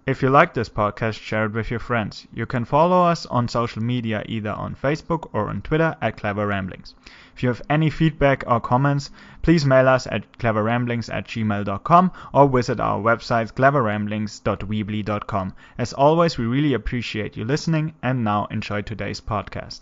If you like this podcast, share it with your friends. You can follow us on social media either on Facebook or on Twitter at Clever Ramblings. If you have any feedback or comments, please mail us at cleverramblings@gmail.com or visit our website cleverramblings.weebly.com. As always, we really appreciate you listening, and now enjoy today's podcast.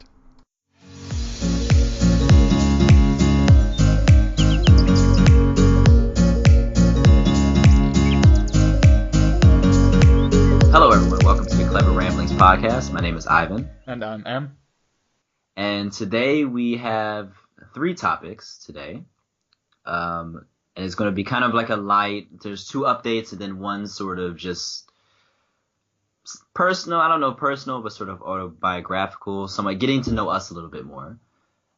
Hello everyone, welcome to the Clever Ramblings podcast. My name is Ivan. And I'm Em. And today we have 3 topics today. And it's going to be kind of like a light, there's 2 updates and then one sort of just personal, but sort of autobiographical, somewhat getting to know us a little bit more.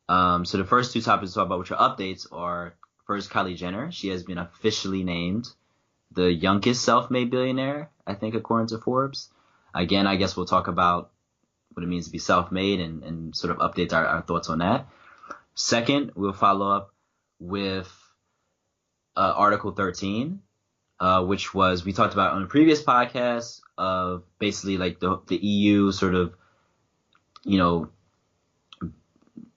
So the first 2 topics to talk about, which are updates, are first Kylie Jenner. She has been officially named the youngest self-made billionaire, I think, according to Forbes. Again, I guess we'll talk about what it means to be self-made and sort of update our thoughts on that. Second, we'll follow up with Article 13, which was, we talked about on a previous podcast, of basically like the EU sort of,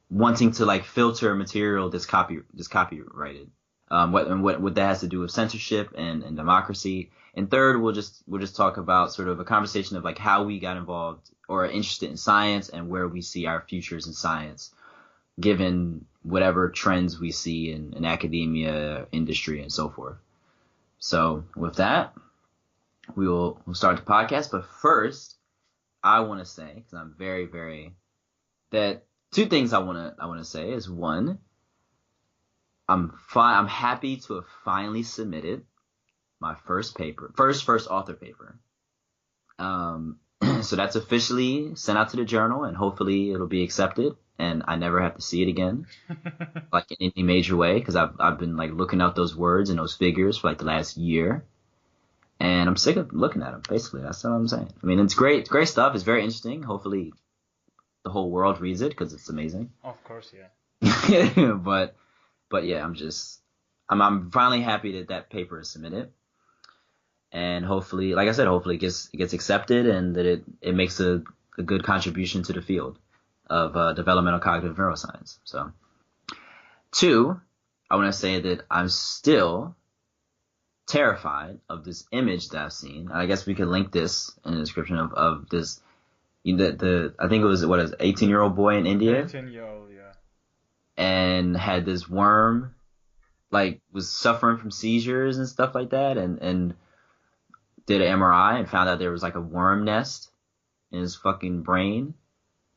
wanting to like filter material that's copyrighted. What that has to do with censorship and democracy. And third, we'll just talk about sort of a conversation of like how we got involved or interested in science and where we see our futures in science, given whatever trends we see in academia, industry, and so forth. So with that, we'll start the podcast. But first, I want to say, because I'm very, very, that 2 things I want to say is, one, I'm happy to have finally submitted my first author paper. So that's officially sent out to the journal, and hopefully it'll be accepted, and I never have to see it again, like in any major way, because I've been like looking out those words and those figures for like the last year, and I'm sick of looking at them. Basically, that's what I'm saying. I mean, it's great stuff. It's very interesting. Hopefully, the whole world reads it because it's amazing. Of course, yeah. But yeah, I'm finally happy that paper is submitted, and hopefully, like I said, hopefully it gets accepted, and that it makes a good contribution to the field of developmental cognitive neuroscience. So, 2, I want to say that I'm still terrified of this image that I've seen. I guess we could link this in the description of this. I think it was 18-year-old boy in India. 18-year-old, yeah. And had this worm, like, was suffering from seizures and stuff like that, and did an MRI and found out there was like a worm nest in his fucking brain.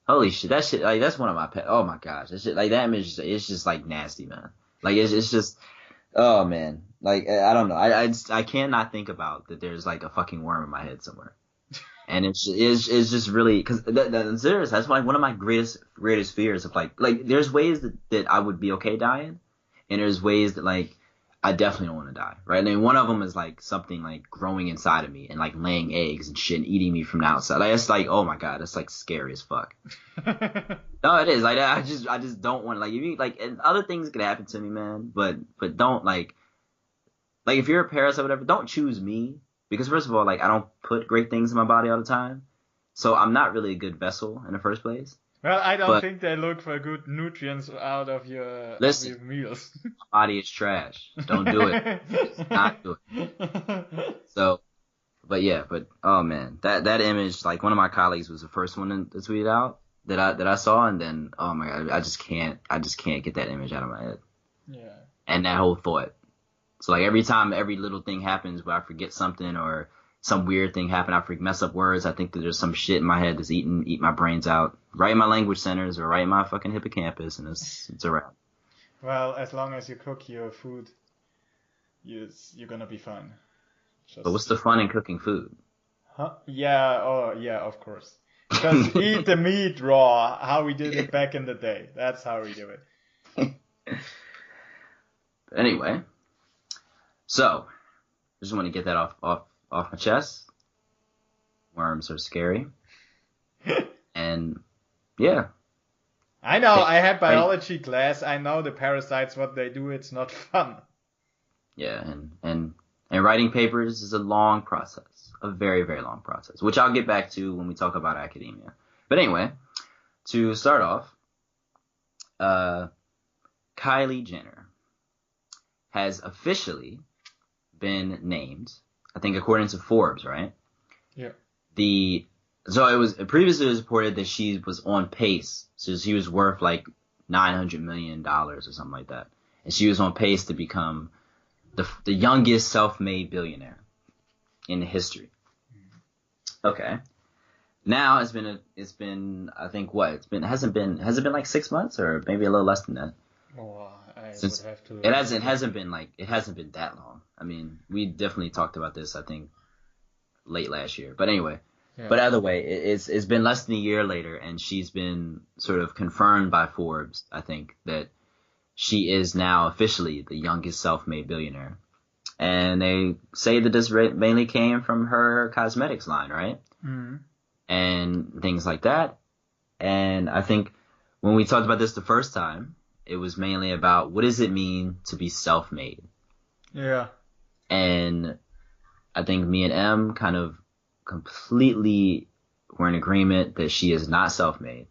Holy shit, that shit, like, that's one of my pet. Oh my gosh, that shit, like, that image, it's just like nasty, man. Like, it's just, oh man, like, I don't know, I cannot think about that there's like a fucking worm in my head somewhere. And it's just really, because serious. That's like one of my greatest fears of like there's ways that I would be okay dying, and there's ways that like I definitely don't want to die, right? And then one of them is like something like growing inside of me and like laying eggs and shit and eating me from the outside. Like, it's like, oh my god, that's like scary as fuck. No, it is. Like, I just don't want to, like, if you like, and other things could happen to me, man, but don't like if you're a parasite or whatever, don't choose me. Because first of all, like, I don't put great things in my body all the time, so I'm not really a good vessel in the first place. Well, I don't think they look for good nutrients out of your meals. My body is trash. Don't do it. Not do it. So, but oh man, that image, like, one of my colleagues was the first one to tweet it out that I saw, and then, oh my god, I just can't get that image out of my head. Yeah. And that whole thought. So, like, every time every little thing happens where I forget something or some weird thing happen, I mess up words, I think that there's some shit in my head that's eat my brains out, right in my language centers or right in my fucking hippocampus, and it's around. Well, as long as you cook your food, you're gonna be fine. But what's the fun in cooking food? Huh? Yeah, of course. Just eat the meat raw, how we did it back in the day. That's how we do it. Anyway. So, I just want to get that off my chest. Worms are scary. And, yeah. I know, I had biology class. I know the parasites, what they do, it's not fun. Yeah, and And writing papers is a long process, a very, very long process, which I'll get back to when we talk about academia. But anyway, to start off, Kylie Jenner has officially been named, I think according to Forbes, right? Yeah. So it was previously reported that she was on pace, so she was worth like $900 million or something like that, and she was on pace to become the youngest self-made billionaire in history. Okay. Now it's been I think has it been like 6 months or maybe a little less than that? Oh, I Since would have to. it hasn't been that long. I mean, we definitely talked about this I think late last year. But anyway, but either way, it's been less than a year later, and she's been sort of confirmed by Forbes, I think, that she is now officially the youngest self-made billionaire. And they say that this mainly came from her cosmetics line, right? Mm-hmm. And things like that. And I think when we talked about this the first time, it was mainly about what does it mean to be self-made? Yeah. And I think me and M kind of completely were in agreement that she is not self-made.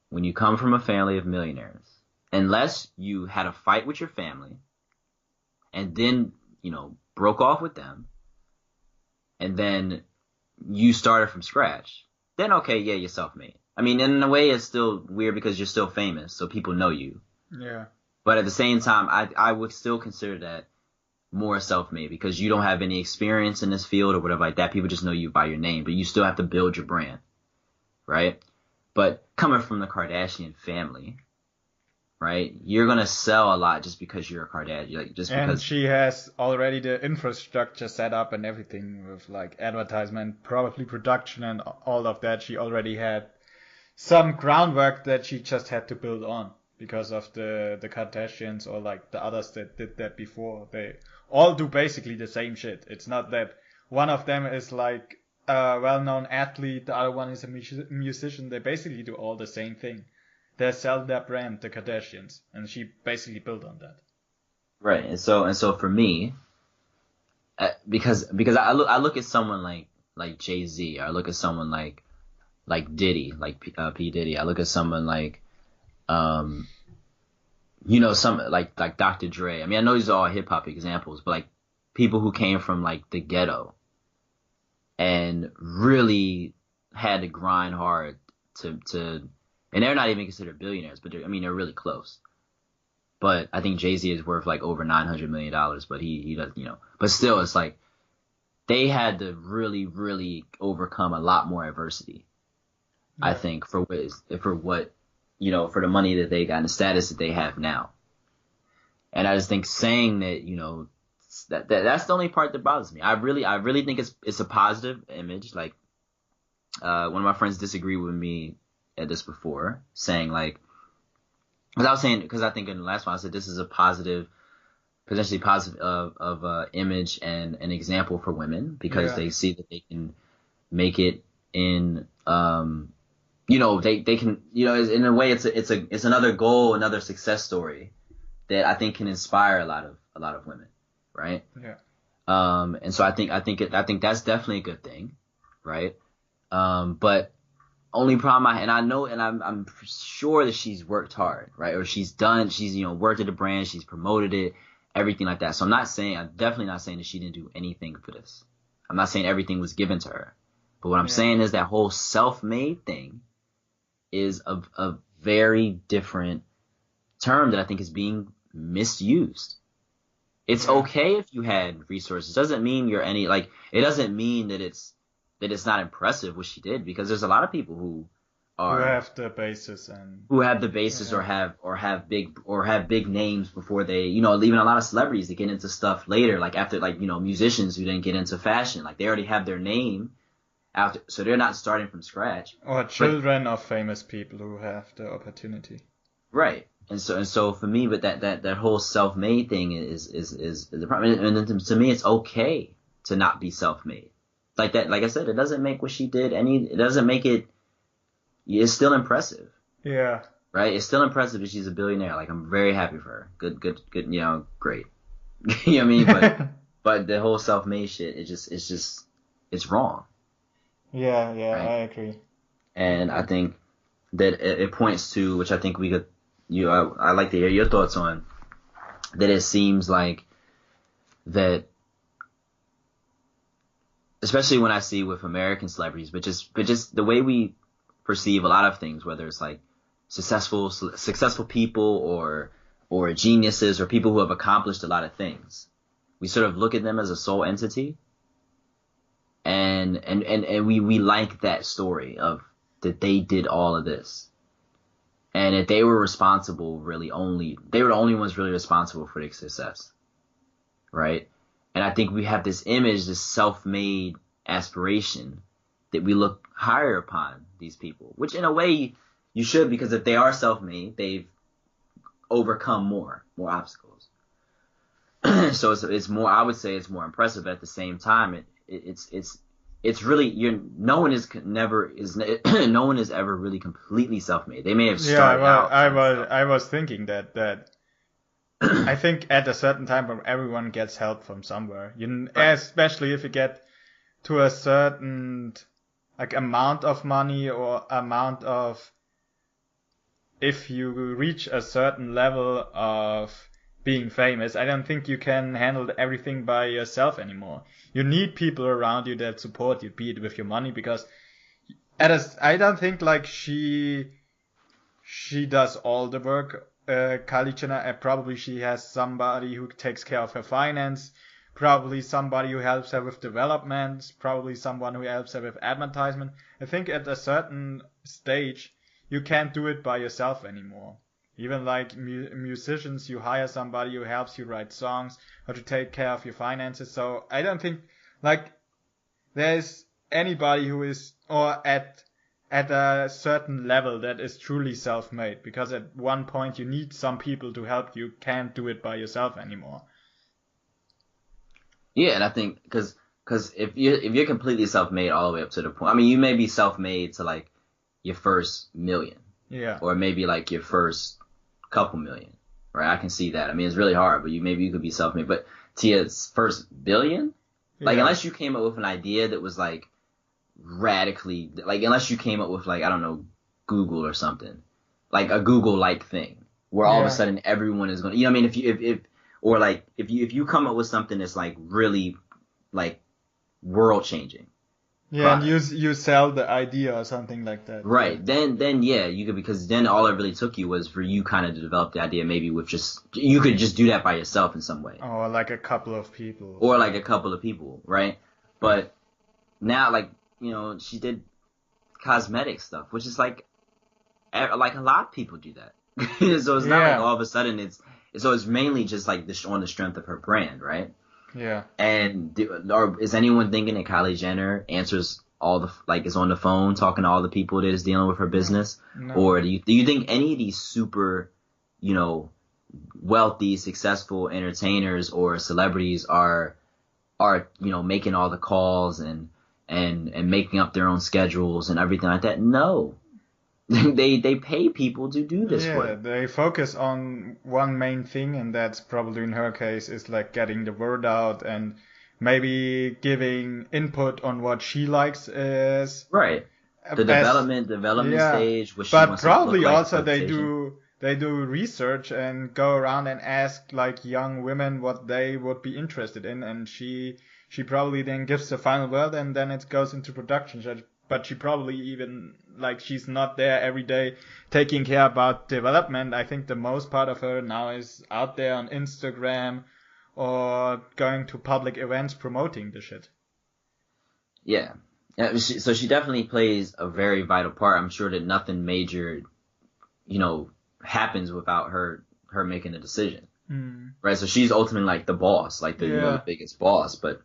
When you come from a family of millionaires, unless you had a fight with your family and then, broke off with them and then you started from scratch, then okay, yeah, you're self-made. I mean, in a way, it's still weird because you're still famous, so people know you. Yeah. But at the same time, I would still consider that more self-made because you don't have any experience in this field or whatever like that. People just know you by your name, but you still have to build your brand, right? But coming from the Kardashian family, right, you're gonna sell a lot just because you're a Kardashian, And she has already the infrastructure set up and everything with like advertisement, probably production and all of that. She already had some groundwork that she just had to build on because of the Kardashians or like the others that did that before. They all do basically the same shit. It's not that one of them is like a well-known athlete, the other one is a musician. They basically do all the same thing. They sell their brand, the Kardashians, and she basically built on that. Right, and so for me, because I look at someone like Jay-Z, or I look at someone like Diddy, like P Diddy. I look at someone like some like Dr. Dre. I mean, I know these are all hip hop examples, but like people who came from like the ghetto and really had to grind hard to and they're not even considered billionaires, but they're really close. But I think Jay-Z is worth like over $900 million, but he does, but still it's like they had to really, really overcome a lot more adversity. Yeah. I think for what for the money that they got and the status that they have now. And I just think saying that, that's the only part that bothers me. I really think it's a positive image. Like, one of my friends disagreed with me at this before, saying like, because I think in the last one I said this is a potentially positive of image and an example for women because they see that they can make it in, they can, in a way it's another goal, another success story that I think can inspire a lot of women, right? Yeah. And so I think that's definitely a good thing, right? But only problem I'm sure that she's worked hard, right? Or she's worked at the brand, she's promoted it, everything like that. So I'm definitely not saying that she didn't do anything for this. I'm not saying everything was given to her. But what I'm saying is that whole self-made thing is a very different term that I think is being misused. It's okay if you had resources. It doesn't mean it doesn't mean that it's not impressive what she did, because there's a lot of people who have the basis or have big names before they, even a lot of celebrities that get into stuff later, like after, like, musicians who didn't get into fashion, like they already have their name after, so they're not starting from scratch. Or children of famous people who have the opportunity. Right. And so for me, but that whole self-made thing is the problem. And to me, it's okay to not be self-made. Like that, like I said, it doesn't make what she did it doesn't make it, it's still impressive. Yeah. Right? It's still impressive that she's a billionaire. Like, I'm very happy for her. Good, great. You know what I mean? But the whole self-made shit, it's wrong, Yeah, right? I agree. And I think that it points to, which I think we could, I like to hear your thoughts on, that it seems like that, especially when I see with American celebrities, but just the way we perceive a lot of things, whether it's like successful people or geniuses or people who have accomplished a lot of things, we sort of look at them as a sole entity, and we like that story of that they did all of this, and that they were responsible, they were the only ones really responsible for their success, right? And I think we have this image, this self-made aspiration, that we look higher upon these people, which in a way you should, because if they are self-made, they've overcome more obstacles. So it's more, I would say it's more impressive. But at the same time, it's really, no one is ever really completely self-made. They may have started out. I was thinking that I think at a certain time everyone gets help from somewhere. Especially if you get to a certain like amount of money or amount of, if you reach a certain level of being famous, I don't think you can handle everything by yourself anymore. You need people around you that support you, be it with your money, because I don't think like she does all the work. Kylie Jenner, probably she has somebody who takes care of her finance, probably somebody who helps her with development, probably someone who helps her with advertisement. I think at a certain stage you can't do it by yourself anymore. Even like musicians, you hire somebody who helps you write songs or to take care of your finances. So I don't think like there's anybody who is, or at a certain level, that is truly self-made, because at one point you need some people to help you. Can't do it by yourself anymore. Yeah, and I think because if you're completely self-made all the way up to the point, I mean, you may be self-made to like your first million, Yeah, or maybe like your first couple million, right? I can see that. I mean, it's really hard, but maybe you could be self-made, but to your first billion, like yeah, unless you came up with an idea that was like radically, like unless you came up with like, I don't know, Google or something, like a Google like thing where all of a yeah, sudden everyone is going to, you know what I mean? If or like if you come up with something that's like really like world changing yeah, and product, you sell the idea or something like that. Yeah. right? Then yeah, you could, because then all it really took you was for you kind of to develop the idea, maybe with just, you could just do that by yourself in some way, Or like a couple of people. or like a couple of people, right? But now, like, she did cosmetic stuff, which is like a lot of people do that. So it's not like Yeah, all of a sudden it's mainly just like on the strength of her brand, right? yeah. And or is anyone thinking that Kylie Jenner answers all the, like, is on the phone talking to all the people that is dealing with her business? No. Or do you think any of these super, wealthy, successful entertainers or celebrities are making all the calls and making up their own schedules and everything like that? No. They pay people to do this Yeah, work. they focus on one main thing, and that's probably in her case is like getting the word out and maybe giving input on what she likes is Right. The as development yeah. stage, what she But wants it to look probably like, also presentation. they do research and go around and ask like young women what they would be interested in, and she probably then gives the final word, and then it goes into production. But she probably even like she's not there every day taking care about development. I think the most part of her now is out there on Instagram or going to public events promoting the shit. Yeah. So she definitely plays a very vital part. I'm sure that nothing major, happens without her making a decision. Mm. Right? So she's ultimately like the boss, like the Yeah. the biggest boss. But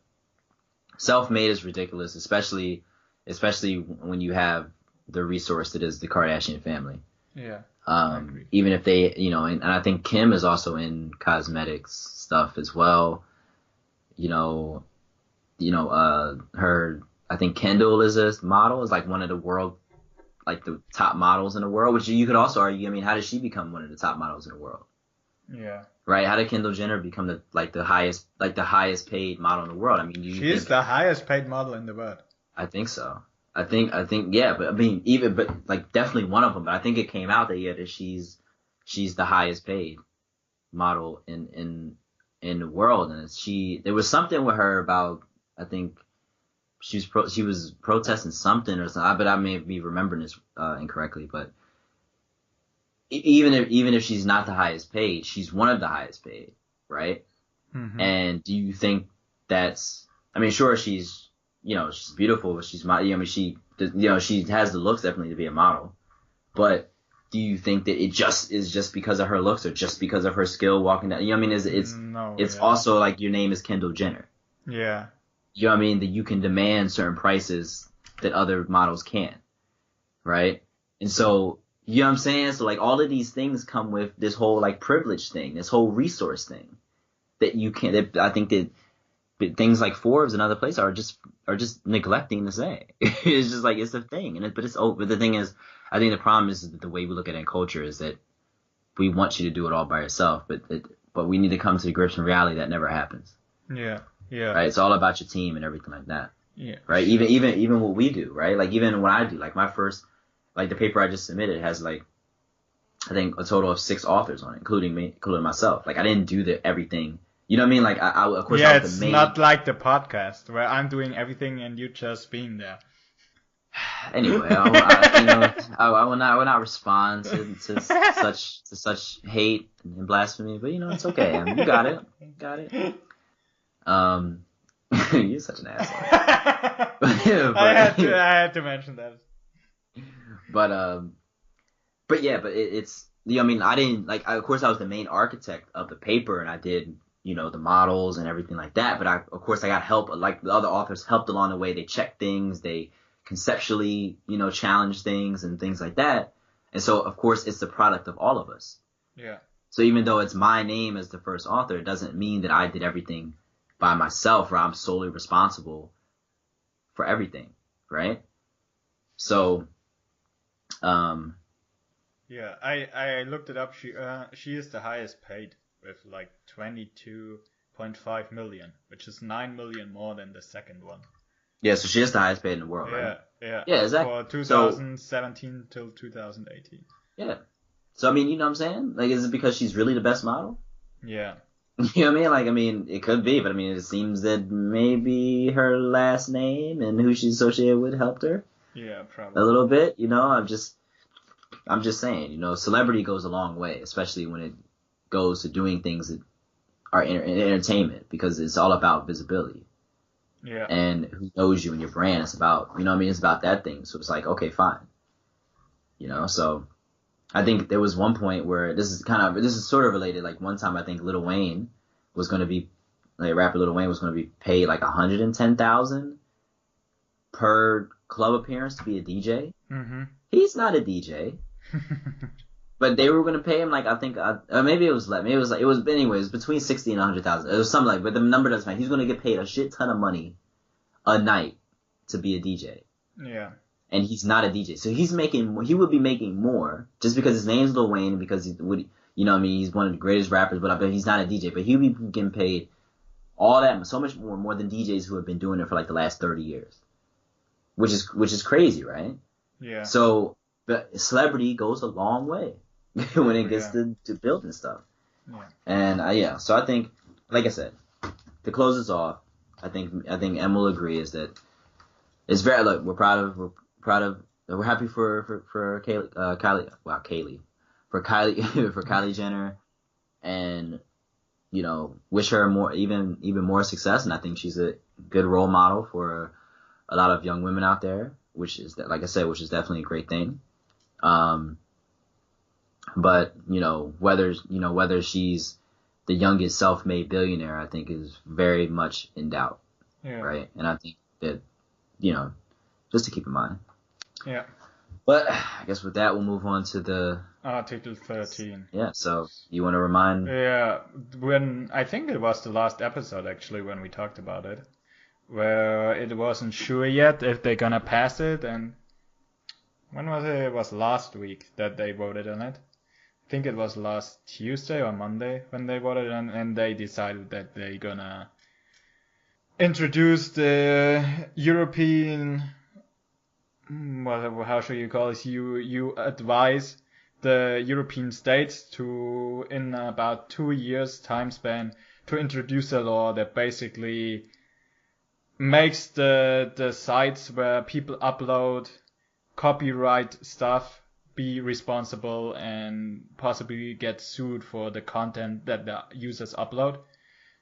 self-made is ridiculous, especially when you have the resource that is the Kardashian family. Yeah. I agree. Even if they, and I think Kim is also in cosmetics stuff as well. Her, I think Kendall is a model, is like one of the world, like the top models in the world, which you could also argue, I mean, how did she become one of the top models in the world? Yeah. Right? How did Kendall Jenner become the highest paid model in the world? I mean, do you She is think? the highest paid model in the world. I think so. I think yeah, but I mean, but definitely one of them. But I think it came out that she's the highest paid model in the world, and there was something with her about, I think she was protesting something or something, but I may be remembering this incorrectly. But even if she's not the highest paid, she's one of the highest paid, right? Mm-hmm. And do you think that's? I mean, sure, she's beautiful, but she has the looks definitely to be a model. But do you think that it is just because of her looks, or just because of her skill walking down? You know what I mean? It's also like your name is Kendall Jenner. Yeah. You know what I mean? That you can demand certain prices that other models can't, right? And so, you know what I'm saying? So like all of these things come with this whole like privilege thing, this whole resource thing that you can't. That I think that things like Forbes and other places are just neglecting to say. It's just like it's a thing, but the thing is, I think the problem is that the way we look at it in culture is that we want you to do it all by yourself, but we need to come to grips in reality that never happens. Yeah. Yeah. Right? It's all about your team and everything like that. Yeah. Right? Even what we do, right? Like even when I do, like my first, like the paper I just submitted has like, I think a total of 6 authors on it, including myself. Like I didn't do everything. You know what I mean? Like I of course, yeah, I was it's the main. not like the podcast where I'm doing everything and you just being there. Anyway, I will not respond to such hate and blasphemy, but it's okay. I mean, you got it. You're such an asshole. I had to mention that. But yeah, but it's I mean, I didn't like. Of course, I was the main architect of the paper, and I did the models and everything like that. But of course I got help. Like the other authors helped along the way. They checked things. They conceptually challenged things and things like that. And so of course it's the product of all of us. Yeah. So even though it's my name as the first author, it doesn't mean that I did everything by myself, or I'm solely responsible for everything, right? So, yeah, I looked it up. She is the highest paid with like 22.5 million, which is 9 million more than the second one. Yeah, so she is the highest paid in the world, right? Yeah, exactly. For 2017 till 2018. Yeah. So I mean, you know what I'm saying? Like, is it because she's really the best model? Yeah. You know what I mean? Like, I mean, it could be, but I mean, it seems that maybe her last name and who she's associated with helped her. Yeah, probably. A little bit, I'm just saying, celebrity goes a long way, especially when it goes to doing things that are entertainment, because it's all about visibility. Yeah. And who knows you and your brand. It's about, it's about that thing. So it's like, okay, fine. So I think there was one point where this is sort of related. Like one time I think rapper Lil Wayne was going to be paid like $110,000 per club appearance to be a DJ. Mm-hmm. He's not a DJ. But they were going to pay him like, I think, maybe it was less. Maybe it was anyways, between 60 and 100,000. It was something like, but the number doesn't matter. He's going to get paid a shit ton of money a night to be a DJ. Yeah. And he's not a DJ. So he would be making more just because his name's Lil Wayne, because he's one of the greatest rappers, but I bet he's not a DJ. But he would be getting paid all that, so much more than DJs who have been doing it for like the last 30 years. Which is crazy, right? Yeah. So, but celebrity goes a long way when it gets to building stuff. Yeah. And so I think, like I said, to close this off, I think Em will agree is that it's very, look, we're happy for Kylie Jenner, and wish her even more success. And I think she's a good role model for a lot of young women out there, which is definitely a great thing. But whether she's the youngest self-made billionaire, I think is very much in doubt. Yeah. Right? And I think that, just to keep in mind. Yeah. But I guess with that, we'll move on to the Article 13. Yeah. So you want to remind? Yeah. I think it was the last episode actually when we talked about it, where it wasn't sure yet if they're gonna pass it, and when was it? It was last week that they voted on it. think it was last Tuesday or Monday when they voted, and they decided that they're gonna introduce the European, how should you call it? You advise the European states to, in about 2 years time span, to introduce a law that basically makes the sites where people upload copyright stuff be responsible and possibly get sued for the content that the users upload.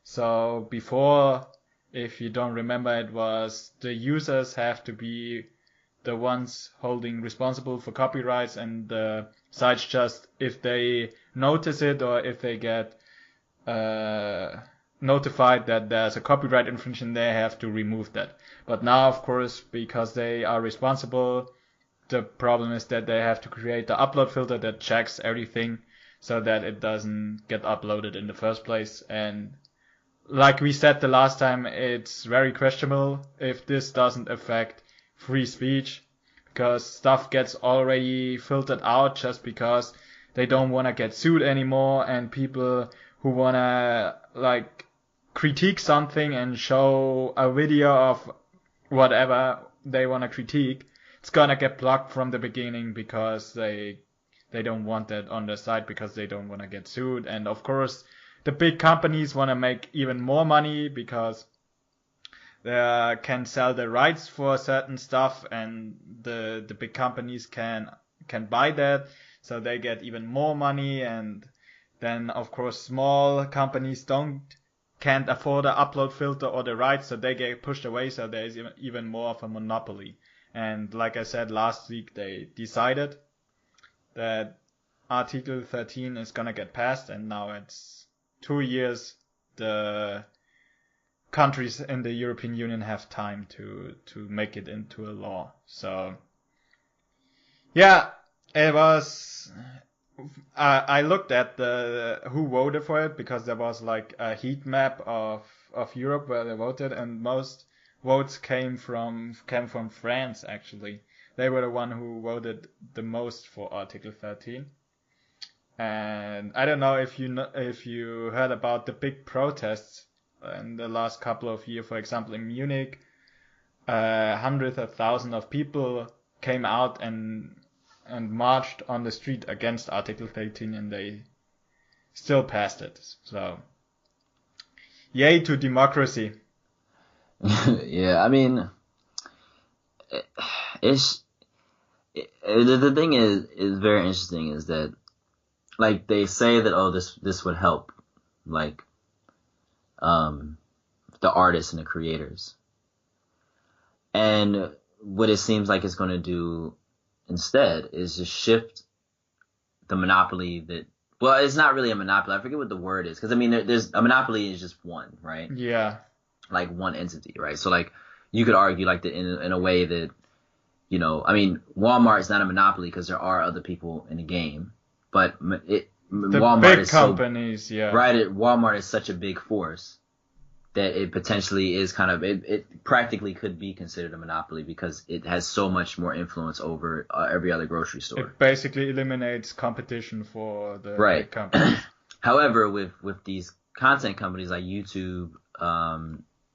So before, if you don't remember, it was the users have to be the ones holding responsible for copyrights, and the sites just, if they notice it or if they get notified that there's a copyright infringement, they have to remove that. But now, of course, because they are responsible, the problem is that they have to create the upload filter that checks everything so that it doesn't get uploaded in the first place. And like we said the last time, it's very questionable if this doesn't affect free speech, because stuff gets already filtered out just because they don't want to get sued anymore, and people who want to like critique something and show a video of whatever they want to critique, it's gonna get blocked from the beginning because they don't want that on their site because they don't want to get sued. And of course, the big companies want to make even more money because they can sell the rights for certain stuff, and the big companies can buy that, so they get even more money. And then of course small companies can't afford the upload filter or the rights, so they get pushed away, so there's even more of a monopoly. And like I said, last week they decided that Article 13 is gonna get passed, and now it's 2 years the countries in the European Union have time to make it into a law. So yeah, it was. I looked at the who voted for it, because there was like a heat map of Europe where they voted, and most votes came from France. Actually, they were the one who voted the most for Article 13. And I don't know if you heard about the big protests in the last couple of years. For example, in Munich, hundreds of thousands of people came out and marched on the street against Article 13, and they still passed it. So, yay to democracy. Yeah, I mean, the thing is very interesting is that, like, they say that, this would help, like, the artists and the creators. And what it seems like it's going to do instead is just shift the monopoly that, well, it's not really a monopoly. I forget what the word is. Because, I mean, there's a monopoly is just one, right? Yeah. Like one entity, right? So, like, you could argue, like, that in a way that, you know, I mean, Walmart is not a monopoly because there are other people in the game. But Walmart big is companies, yeah. Right, Walmart is such a big force that it potentially is kind of, it practically could be considered a monopoly because it has so much more influence over every other grocery store. It basically eliminates competition for the big companies. However, with these content companies like YouTube,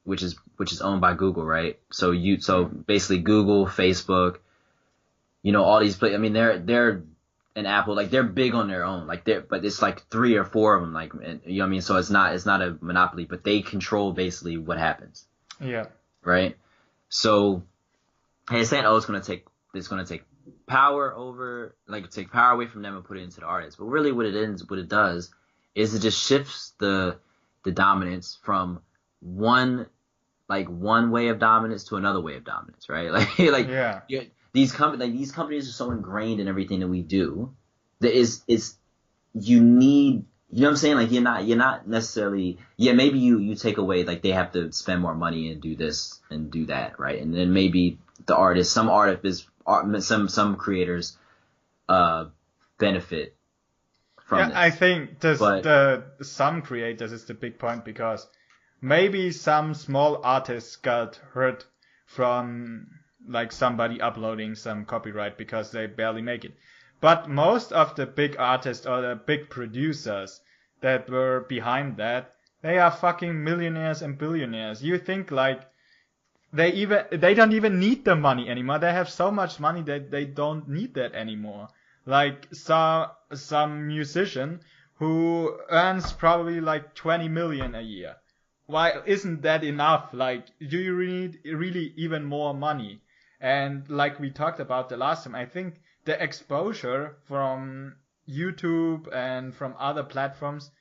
which is owned by Google, right? So basically Google, Facebook, you know, all these I mean, they're and Apple, like, they're big on their own, like, but it's like 3 or 4 of them, like, you know what I mean? So it's not a monopoly, but they control basically what happens. Yeah. Right. So they're saying, it's going to take power over, like, take power away from them and put it into the artists. But really, what it does is it just shifts the dominance from one way of dominance to another way of dominance, right? Yeah. These companies are so ingrained in everything that we do that you need, you know what I'm saying? Like, you're not necessarily, maybe you take away, like, they have to spend more money and do this and do that, right? And then maybe some creators benefit from this. I think some creators is the big point, because maybe some small artists got hurt from, like, somebody uploading some copyright because they barely make it. But most of the big artists or the big producers that were behind that, they are fucking millionaires and billionaires. You think like they don't even need the money anymore. They have so much money that they don't need that anymore. Like some musician who earns probably like 20 million a year. Why isn't that enough? Like, do you need really even more money? And like we talked about the last time, I think the exposure from YouTube and from other platforms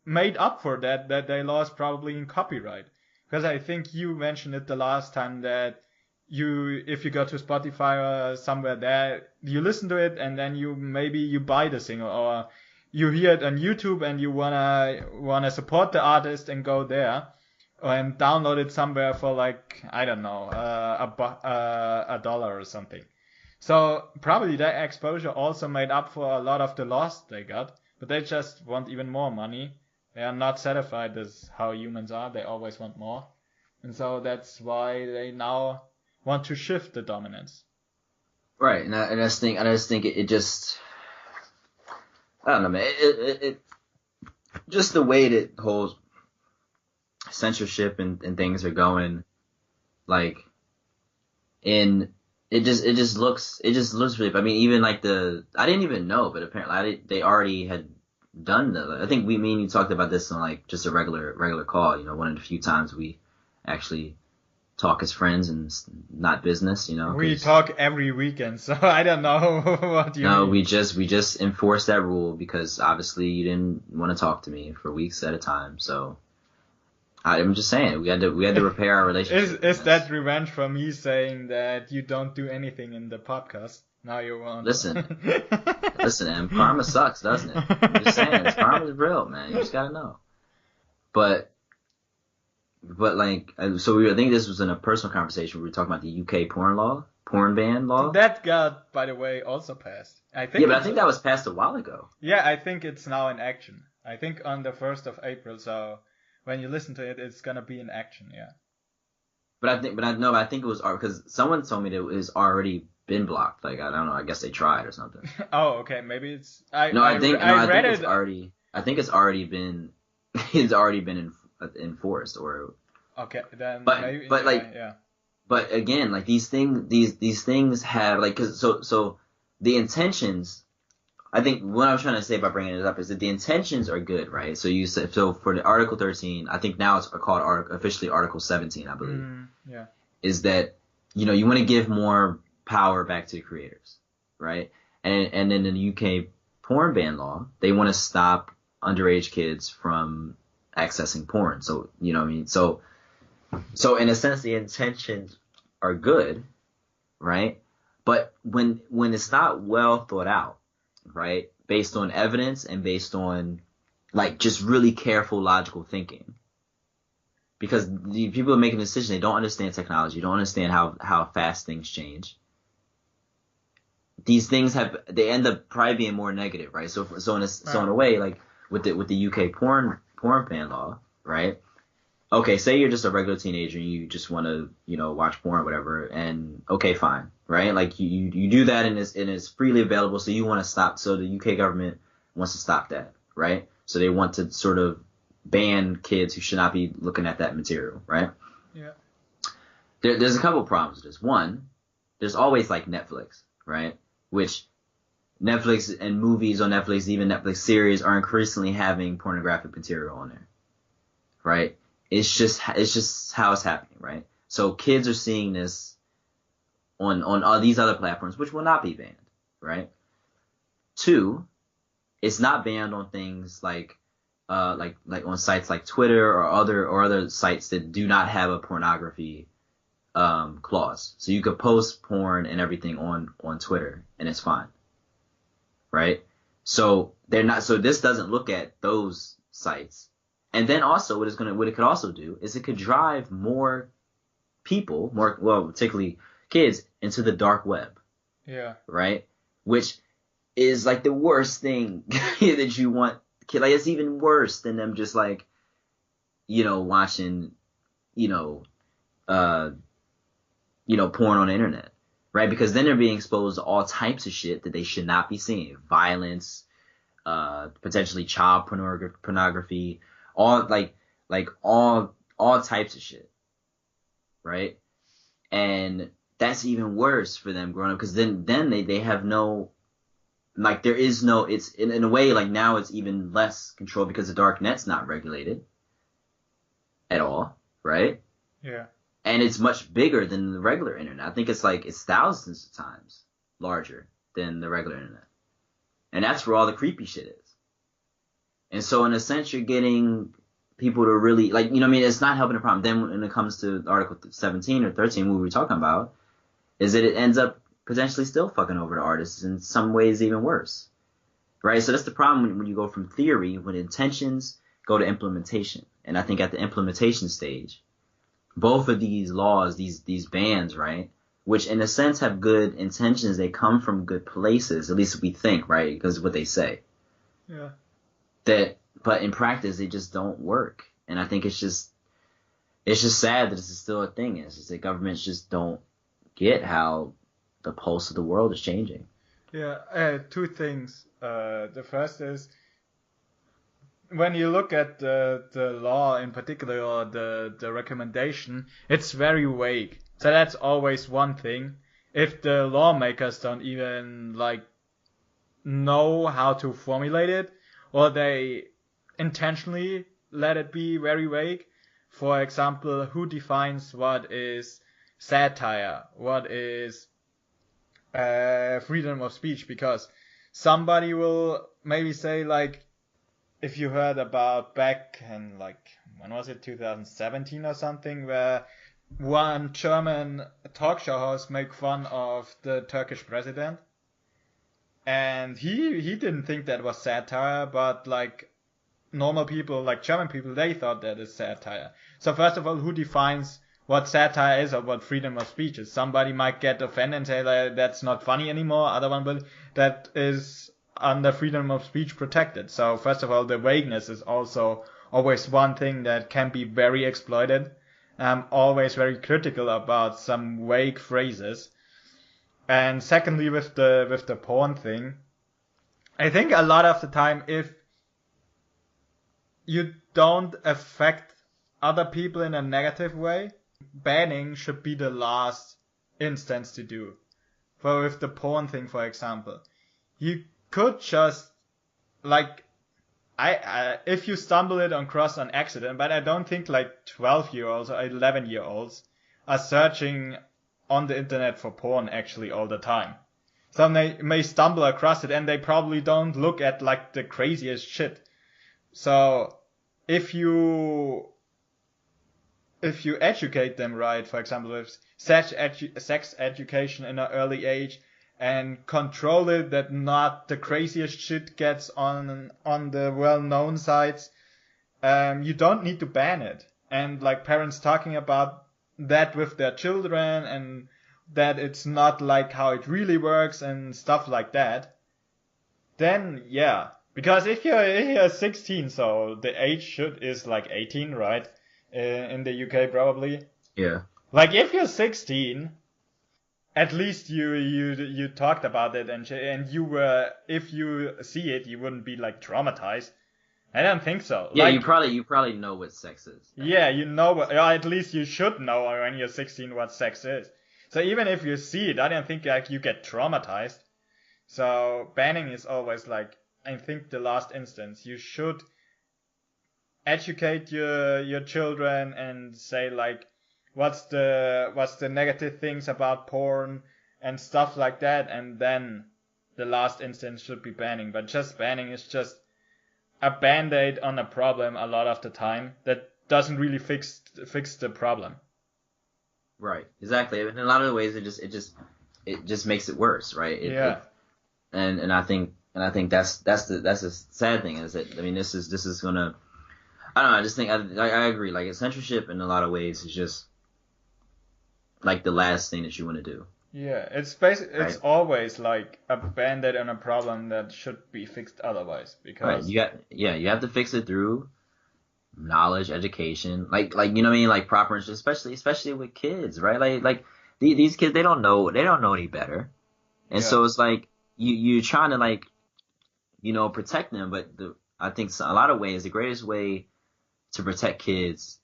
made up for that they lost probably in copyright. Because I think you mentioned it the last time that if you go to Spotify or somewhere there, you listen to it and then you buy the single, or you hear it on YouTube and you wanna support the artist and go there and download it somewhere for like, I don't know, a dollar or something. So probably that exposure also made up for a lot of the loss they got, but they just want even more money. They are not satisfied as how humans are. They always want more. And so that's why they now want to shift the dominance. Right. And I just think it just, I don't know, man. It just the way that whole censorship and things are going, like, it just looks really, I mean, even like I didn't even know, but apparently they already had done I think me and you talked about this on like just a regular call, you know, one of the few times we actually talk as friends and not business, you know. We talk every weekend, so I don't know what you mean. we just enforced that rule because obviously you didn't want to talk to me for weeks at a time, so I'm just saying we had to repair our relationship. Is that revenge for me saying that you don't do anything in the podcast? Now you want. Listen, man, karma sucks, doesn't it? I'm just saying, karma's real, man. You just gotta know. But like, so I think this was in a personal conversation. We were talking about the UK porn ban law. That got, by the way, also passed. I think. Yeah, but I think that was passed a while ago. Yeah, I think it's now in action. I think on the 1st of April. So when you listen to it, it's gonna be in action. Yeah. But I think it was because someone told me that it was already been blocked. Like, I don't know. I guess they tried or something. Oh, okay. Maybe it's. I think it's already. I think it's already been. It's already been enforced or. Okay, then. But maybe, but like. Yeah. But again, like these things have like so the intentions. I think what I'm trying to say by bringing it up is that the intentions are good, right? So you said for the Article 13, I think now it's called officially Article 17, I believe. Yeah. Is that, you know, you want to give more power back to the creators, right? And then in the UK porn ban law, they want to stop underage kids from accessing porn. So, you know what I mean? So in a sense, the intentions are good, right? But when it's not well thought out, right, based on evidence and based on like just really careful logical thinking, because the people are making decisions, they don't understand technology, don't understand how fast things change. These things they end up probably being more negative, right? So in a way, like with the UK porn ban law, right? Okay, say you're just a regular teenager and you just want to, you know, watch porn or whatever, and okay, fine, right? Like you do that and it's freely available, so you want to stop. So the UK government wants to stop that, right? So they want to sort of ban kids who should not be looking at that material, right? Yeah. There's a couple problems with this. One, there's always like Netflix, right? Which Netflix and movies on Netflix, even Netflix series, are increasingly having pornographic material on there, right? It's just how it's happening, right? So kids are seeing this on all these other platforms, which will not be banned, right? Two, it's not banned on things like on sites like Twitter or other sites that do not have a pornography clause. So you could post porn and everything on Twitter and it's fine, right? So this doesn't look at those sites. And then also what it could also do is it could drive more people, particularly kids, into the dark web. Yeah. Right? Which is like the worst thing that you want. Like, it's even worse than them just like, you know, watching, porn on the internet. right? Because then they're being exposed to all types of shit that they should not be seeing. Violence, potentially child pornography, all all types of shit, right? And that's even worse for them growing up, because then they have no, like, there is no, it's in a way, like, now it's even less control because the dark net's not regulated at all, right? Yeah. And it's much bigger than the regular internet. I think it's thousands of times larger than the regular internet. And that's where all the creepy shit is. And so in a sense, you're getting people to really, like, you know what I mean? It's not helping the problem. Then when it comes to Article 17 or 13, what we were talking about, is that it ends up potentially still fucking over the artists, in some ways even worse. Right? So that's the problem when you go from theory, when intentions go to implementation. And I think at the implementation stage, both of these laws, these bans, right, which in a sense have good intentions, they come from good places, at least we think, right, because of what they say. Yeah. But in practice, they just don't work. And I think it's just sad that this is still a thing. It's just that governments just don't get how the pulse of the world is changing. Yeah, two things. The first is, when you look at the law in particular, or the recommendation, it's very vague. So that's always one thing. If the lawmakers don't even like know how to formulate it, or they intentionally let it be very vague. For example, who defines what is satire, what is freedom of speech? Because somebody will maybe say, like, if you heard about back in, like, when was it, 2017 or something, where one German talk show host made fun of the Turkish president, and he didn't think that was satire, but like normal people, like German people, they thought that is satire. So first of all, who defines what satire is or what freedom of speech is? Somebody might get offended and say that that's not funny anymore. Other one will, that is under freedom of speech protected. So first of all, the vagueness is also always one thing that can be very exploited. I'm always very critical about some vague phrases. And secondly, with the porn thing, I think a lot of the time, if you don't affect other people in a negative way, banning should be the last instance to do. For with the porn thing, for example, you could just, like, if you stumble it across on accident, but I don't think like 12-year-olds or 11-year-olds are searching on the internet for porn actually all the time. Some may stumble across it, and they probably don't look at like the craziest shit. So if you educate them right, for example, with sex education in an early age, and control it that not the craziest shit gets on the well-known sites, you don't need to ban it. And like parents talking about that with their children, and that it's not like how it really works and stuff like that, then yeah. Because if you're 16, so the age is like 18, right? In the UK probably. Yeah. Like if you're 16, at least you talked about it, and you were, if you see it, you wouldn't be like traumatized. I don't think so. Yeah, like, you probably know what sex is. Yeah, you know, or at least you should know when you're 16 what sex is. So even if you see it, I don't think like you get traumatized. So banning is always like, I think, the last instance. You should educate your children and say like, what's the negative things about porn and stuff like that, and then the last instance should be banning. But just banning is just a band-aid on a problem a lot of the time that doesn't really fix the problem. Right. Exactly. In a lot of the ways, it just makes it worse, right? And I think that's the sad thing, is that, I mean, this is gonna, I don't know, I just think I agree, like, censorship in a lot of ways is just like the last thing that you want to do. Yeah, it's basically, it's always like a band-aid on a problem that should be fixed otherwise, because you have to fix it through knowledge, education, like you know what I mean, like proper, especially with kids, right? Like these kids, they don't know any better. And so it's like, you're trying to, like, protect them. But I think a lot of ways, the greatest way to protect kids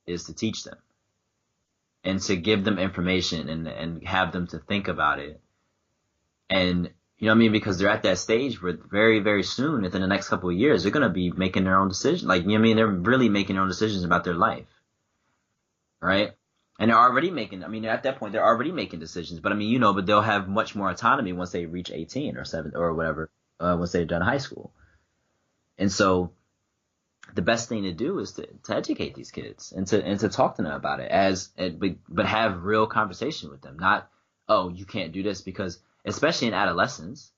is to teach them and to give them information and have them to think about it. And, you know what I mean? Because they're at that stage where very, very soon, within the next couple of years, they're going to be making their own decisions. Like, you know what I mean? They're really making their own decisions about their life. Right? And they're already making, at that point, they're already making decisions. But but they'll have much more autonomy once they reach 18 or 7 or whatever, once they're done high school. And so the best thing to do is to educate these kids and to talk to them about it but have real conversation with them. Not, oh, you can't do this, because especially in adolescence,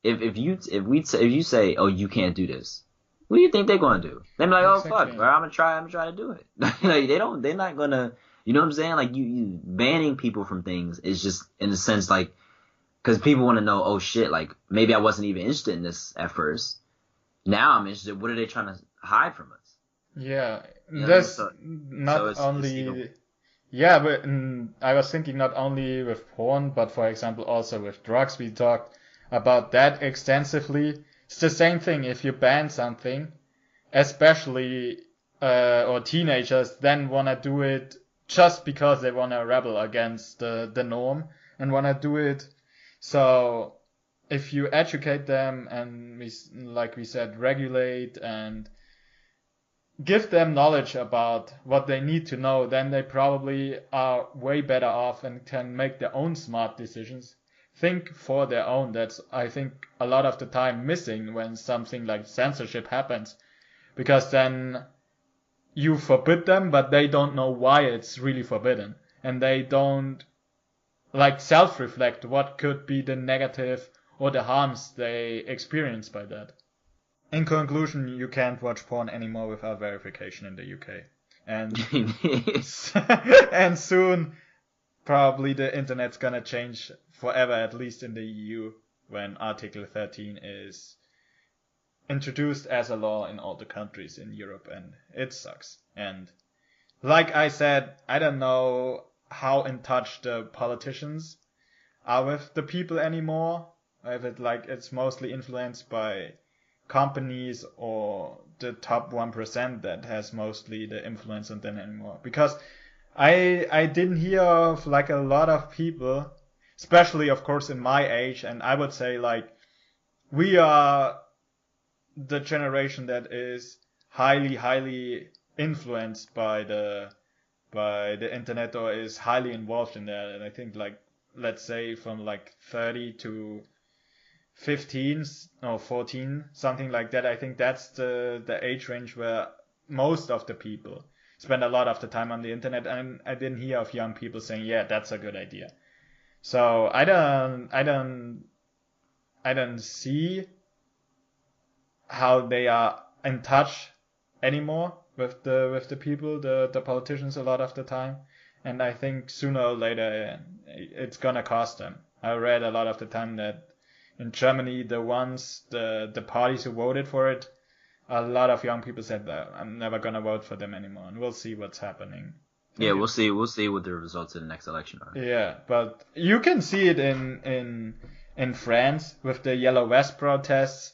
if you say, oh, you can't do this, what do you think they're going to do? They're like, oh, fuck, bro, I'm gonna try to do it. Like, they're not gonna, you know what I'm saying? Like, you banning people from things is just, in a sense, like, because people want to know, oh shit, like, maybe I wasn't even interested in this at first. Now I'm interested. What are they trying to hide from us? Yeah, that's not only. Yeah, but I was thinking not only with porn, but for example also with drugs. We talked about that extensively. It's the same thing. If you ban something, especially or teenagers then want to do it just because they want to rebel against the norm and want to do it. So if you educate them and like we said, regulate and give them knowledge about what they need to know, then they probably are way better off and can make their own smart decisions. Think for their own. That's, I think, a lot of the time missing when something like censorship happens. Because then you forbid them, but they don't know why it's really forbidden. And they don't like self-reflect what could be the negative or the harms they experience by that. In conclusion, you can't watch porn anymore without verification in the UK. And and soon probably the internet's gonna change forever, at least in the EU, when Article 13 is introduced as a law in all the countries in Europe, and it sucks. And like I said, I don't know how in touch the politicians are with the people anymore. If it's mostly influenced by companies or the top 1% that has mostly the influence on them anymore. Because I didn't hear of like a lot of people, especially of course in my age, and I would say like we are the generation that is highly influenced by the internet, or is highly involved in that. And I think, like, let's say from like 30 to 15 or 14, something like that. I think that's the age range where most of the people spend a lot of the time on the internet, and I didn't hear of young people saying, yeah, that's a good idea. So I don't see how they are in touch anymore with the people, the politicians, a lot of the time. And I think sooner or later it's gonna cost them. I read a lot of the time that in Germany, the parties who voted for it, a lot of young people said that I'm never gonna vote for them anymore, and we'll see what's happening. Yeah, we'll see what the results of the next election are. Yeah, but you can see it in France with the Yellow Vest protests.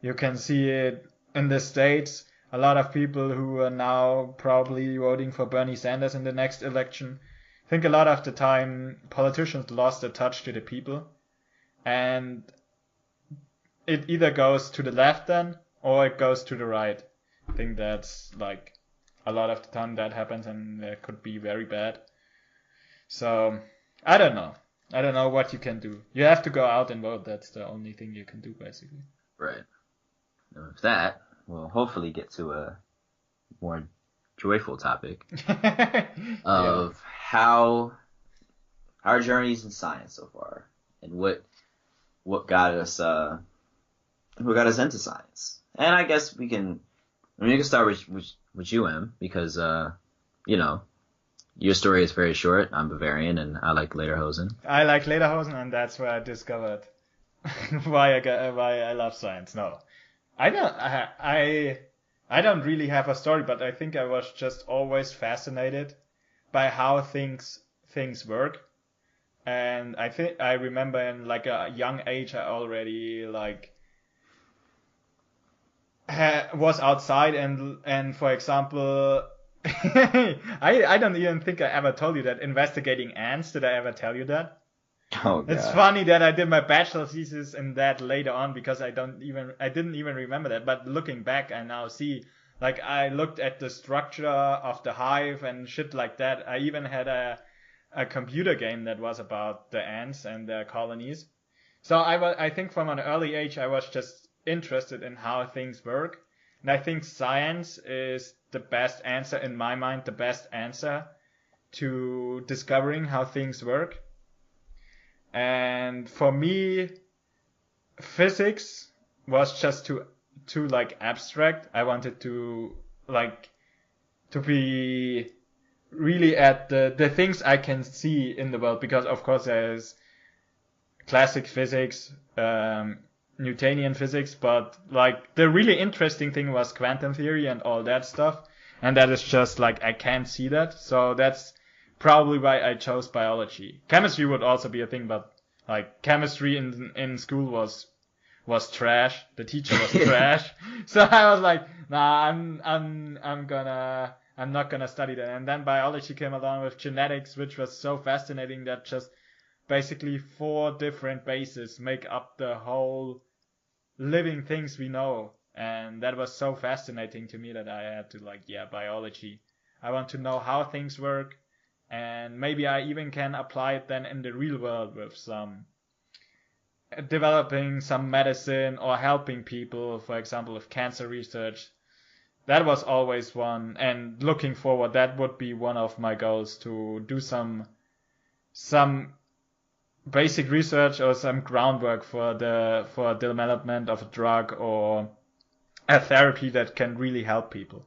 You can see it in the States. A lot of people who are now probably voting for Bernie Sanders in the next election. I think a lot of the time politicians lost their touch to the people, and it either goes to the left then, or it goes to the right. I think that's like a lot of the time that happens, and it could be very bad. So I don't know. I don't know what you can do. You have to go out and vote. That's the only thing you can do, basically. Right. And with that, we'll hopefully get to a more joyful topic of how our journeys in science so far, and what got us into science. And I guess we can start with you, Em, because your story is very short. I'm Bavarian, and I like lederhosen. I like lederhosen, and that's where I discovered why I love science. No, I don't really have a story, but I think I was just always fascinated by how things work. And I think I remember in like a young age I already like was outside and for example I don't even think I ever told you that investigating ants. Did I ever tell you that? Oh It's god. funny that I did my bachelor thesis in that later on because I didn't even remember that. But looking back, I now see, like, I looked at the structure of the hive and shit like that. I even had a computer game that was about the ants and their colonies. So I think from an early age I was just interested in how things work, and I think science is the best answer in my mind, the best answer to discovering how things work. And for me, physics was just too like abstract. I wanted to like to be really at the things I can see in the world because of course there's classic physics, Newtonian physics, but like the really interesting thing was quantum theory and all that stuff. And that is just like I can't see that. So that's probably why I chose biology. Chemistry would also be a thing, but like chemistry in school was trash. The teacher was trash. So I was like, nah, I'm not gonna study that. And then biology came along with genetics, which was so fascinating that just basically 4 different bases make up the whole living things we know. And that was so fascinating to me that I had to like, yeah, biology. I want to know how things work, and maybe I even can apply it then in the real world with some developing some medicine or helping people, for example, with cancer research. That was always one, and looking forward, that would be one of my goals to do some basic research or some groundwork for the development of a drug or a therapy that can really help people.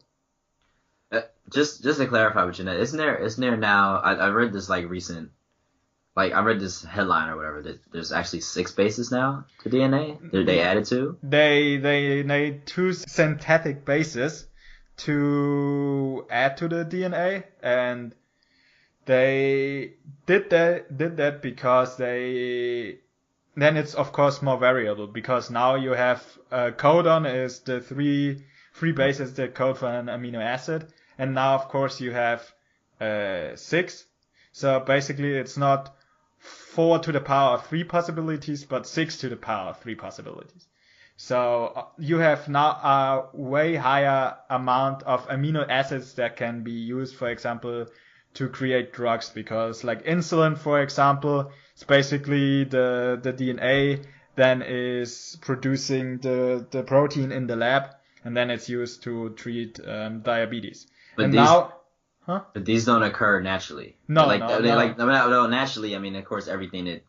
Just to clarify with Jeanette, isn't there now? I read this like recent, like I read this headline or whatever that there's actually 6 bases now to DNA that they added to. They made 2 synthetic bases to add to the DNA, and they did that because then it's of course more variable because now you have codon is the three bases that code for an amino acid, and now of course you have 6. So basically it's not 4 to the power of 3 possibilities, but 6 to the power of 3 possibilities. So you have now a way higher amount of amino acids that can be used, for example, to create drugs, because like insulin, for example, it's basically the DNA then is producing the protein in the lab, and then it's used to treat diabetes. But And these now, but these don't occur naturally. No, like no, they no. like no, naturally. I mean, of course, everything that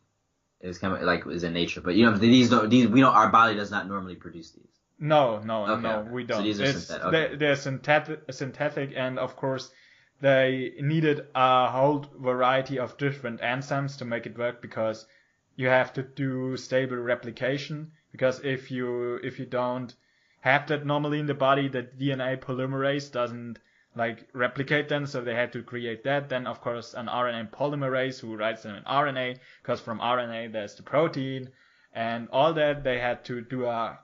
is kind of like is in nature, but you know these don't these we don't our body does not normally produce these. No, Okay. we don't. So these are synthetic. Okay. They're synthetic, and of course, they needed a whole variety of different enzymes to make it work because you have to do stable replication. Because if you don't have that normally in the body, the DNA polymerase doesn't like replicate them, so they had to create that. Then of course an RNA polymerase who writes them in RNA, because from RNA there's the protein, and all that they had to do a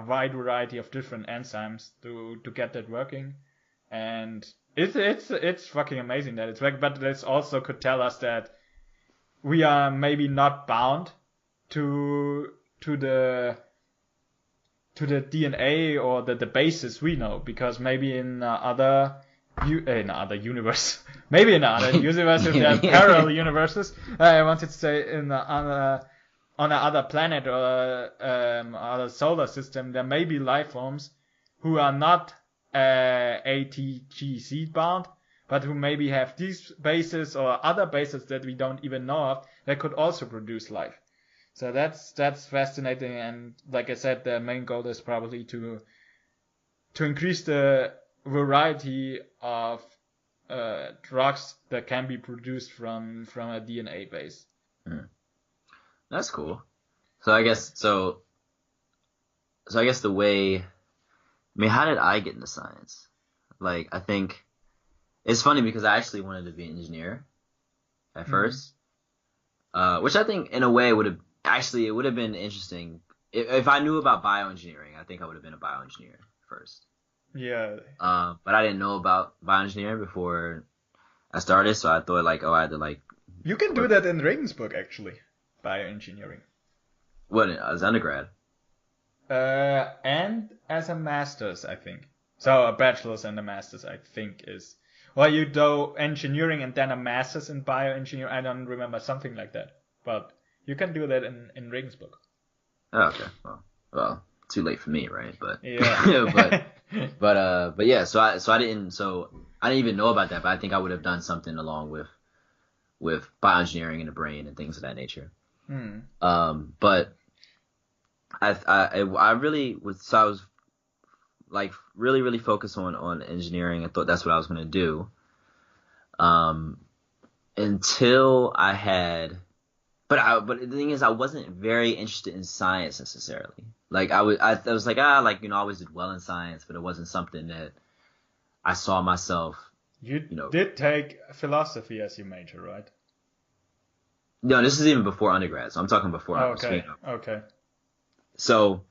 wide variety of different enzymes to get that working. And it's fucking amazing that it's working, but this also could tell us that we are maybe not bound to the DNA or the bases we know, because maybe in other universe, maybe in other universes there are parallel universes. I wanted to say in on another planet or other solar system, there may be life forms who are not ATGC bound, but who maybe have these bases or other bases that we don't even know of that could also produce life. So that's fascinating, and like I said, the main goal is probably to increase the variety of drugs that can be produced from a DNA base. That's cool. So I guess the way, I mean, how did I get into science? Like, I think it's funny because I actually wanted to be an engineer at first. Which I think in a way it would have been interesting if I knew about bioengineering. I think I would have been a bioengineer first. Yeah. But I didn't know about bioengineering before I started, so I thought like, oh, I had to like. You can do that in Regensburg actually, bioengineering. What, as undergrad? And as a master's, I think. So a bachelor's and a master's, I think, is. Well, you do engineering and then a master's in bioengineering. I don't remember, something like that. But you can do that in Regensburg. Oh, okay. Well, too late for me, right? But yeah. but yeah. So I didn't even know about that. But I think I would have done something along with bioengineering in the brain and things of that nature. But I really was. So I was like really focused on engineering. I thought that's what I was going to do. Until I had, but the thing is, I wasn't very interested in science necessarily. Like I was like, I always did well in science, but it wasn't something that I saw myself. You did take philosophy as your major, right? No, this is even before undergrad, so I'm talking before. Okay. So,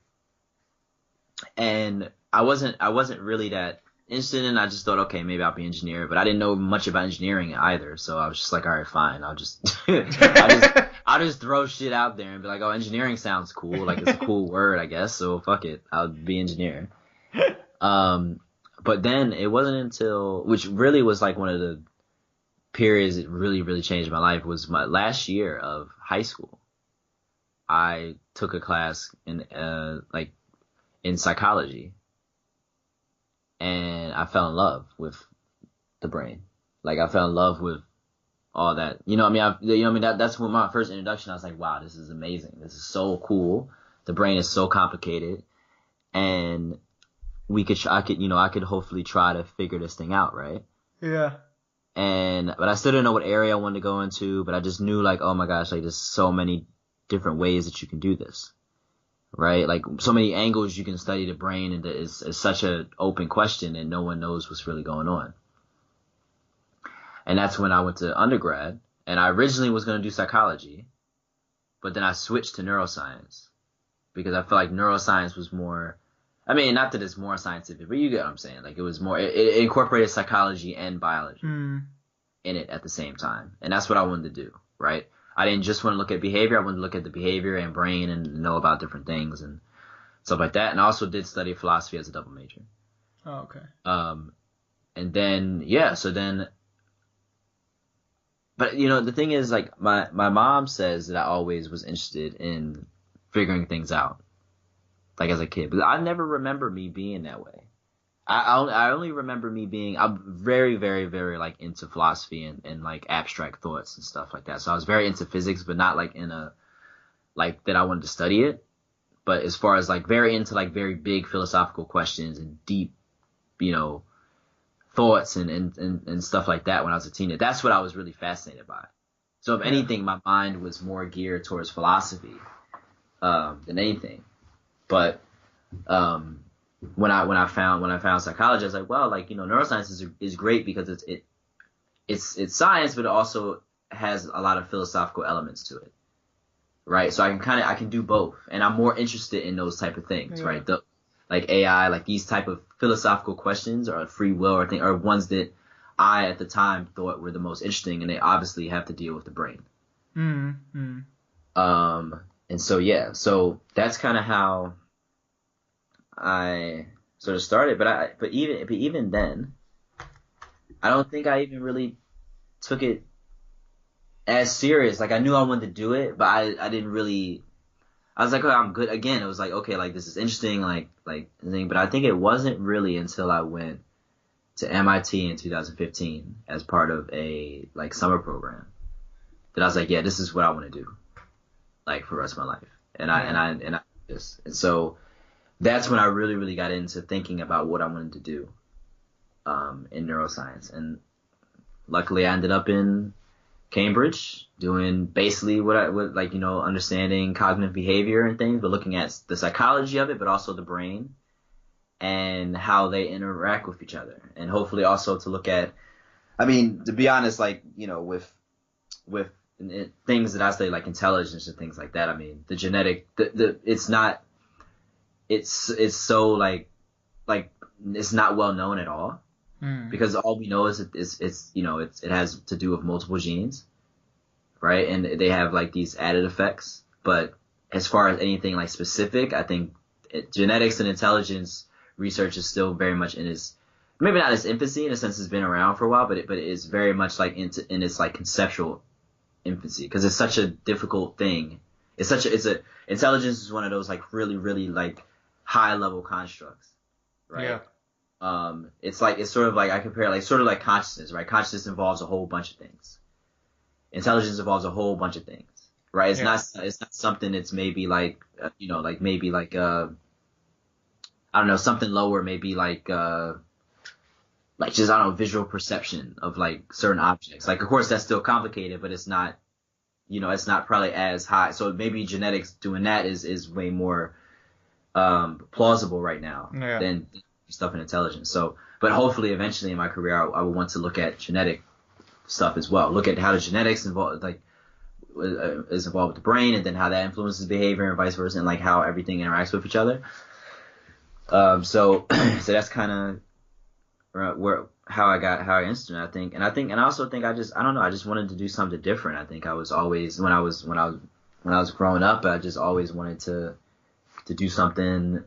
and I wasn't really that interested in it. I just thought, okay, maybe I'll be an engineer, but I didn't know much about engineering either. So I was just like, all right, fine. I'll just throw shit out there and be like, oh, engineering sounds cool. Like, it's a cool word, I guess. So fuck it. I'll be engineer. But then it wasn't until, which really was like one of the periods that really changed my life, was my last year of high school. I took a class in psychology, and I fell in love with the brain. Like, I fell in love with all that. That's when my first introduction, I was like, wow, this is amazing. This is so cool. The brain is so complicated, and I could hopefully try to figure this thing out, right? Yeah. But I still didn't know what area I wanted to go into, but I just knew, like, oh my gosh, like, there's so many different ways that you can do this, right? Like, so many angles you can study the brain, and it's such an open question, and no one knows what's really going on. And that's when I went to undergrad, and I originally was going to do psychology, but then I switched to neuroscience because I felt like neuroscience was more, I mean, not that it's more scientific, but you get what I'm saying. Like, it was more, it incorporated psychology and biology in it at the same time. And that's what I wanted to do, right? I didn't just want to look at behavior. I wanted to look at the behavior and brain and know about different things and stuff like that. And I also did study philosophy as a double major. Oh, okay. And then, but the thing is, like, my mom says that I always was interested in figuring things out, like, as a kid, but I never remember me being that way. I only remember me being, I'm very, very, very, like, into philosophy and like abstract thoughts and stuff like that. So I was very into physics, but not like in a, like, that I wanted to study it. But as far as, like, very into, like, very big philosophical questions and deep, thoughts and stuff like that when I was a teenager, that's what I was really fascinated by. So if anything, my mind was more geared towards philosophy than anything. But when I found psychology, I was like, well, like, neuroscience is great because it's science, but it also has a lot of philosophical elements to it, right? So I can do both, and I'm more interested in those type of things, right? Like AI, like these type of philosophical questions or free will or ones that I at the time thought were the most interesting, and they obviously have to deal with the brain. And so that's kind of how I sort of started, but even then, I don't think I even really took it as serious. Like, I knew I wanted to do it, but I didn't really. I was like, oh, I'm good. Again, it was like, okay, like, this is interesting, like thing. But I think it wasn't really until I went to MIT in 2015 as part of a, like, summer program that I was like, yeah, this is what I want to do, like, for the rest of my life. And so that's when I really got into thinking about what I wanted to do in neuroscience. And luckily I ended up in Cambridge doing basically what understanding cognitive behavior and things, but looking at the psychology of it, but also the brain and how they interact with each other. And hopefully also to look at, I mean, to be honest, like, with things that I say like intelligence and things like that. I mean, the genetic, it's not, it's so like it's not well known at all because all we know is it's it has to do with multiple genes, right? And they have like these added effects. But as far as anything like specific, I think genetics and intelligence research is still very much in its, maybe not its infancy in a sense it's been around for a while, but it is very much like in its like conceptual infancy because it's such a difficult thing. Intelligence is one of those like really, really like high level constructs, right? Yeah. It's sort of like I compare it like sort of like consciousness, right? Consciousness involves a whole bunch of things. Intelligence involves a whole bunch of things, right? It's not something that's maybe like maybe like I don't know, something lower, maybe like just I don't know, visual perception of like certain objects. Like of course that's still complicated, but it's not it's not probably as high. So maybe genetics doing that is way more plausible right now than stuff in intelligence. So, but hopefully eventually in my career I will want to look at genetic stuff as well. Look at how the genetics is involved with the brain, and then how that influences behavior and vice versa, and like how everything interacts with each other. So that's kind of how I got interested in it, I think and I also think I don't know, I just wanted to do something different. I think I was always when I was growing up, I just always wanted to do something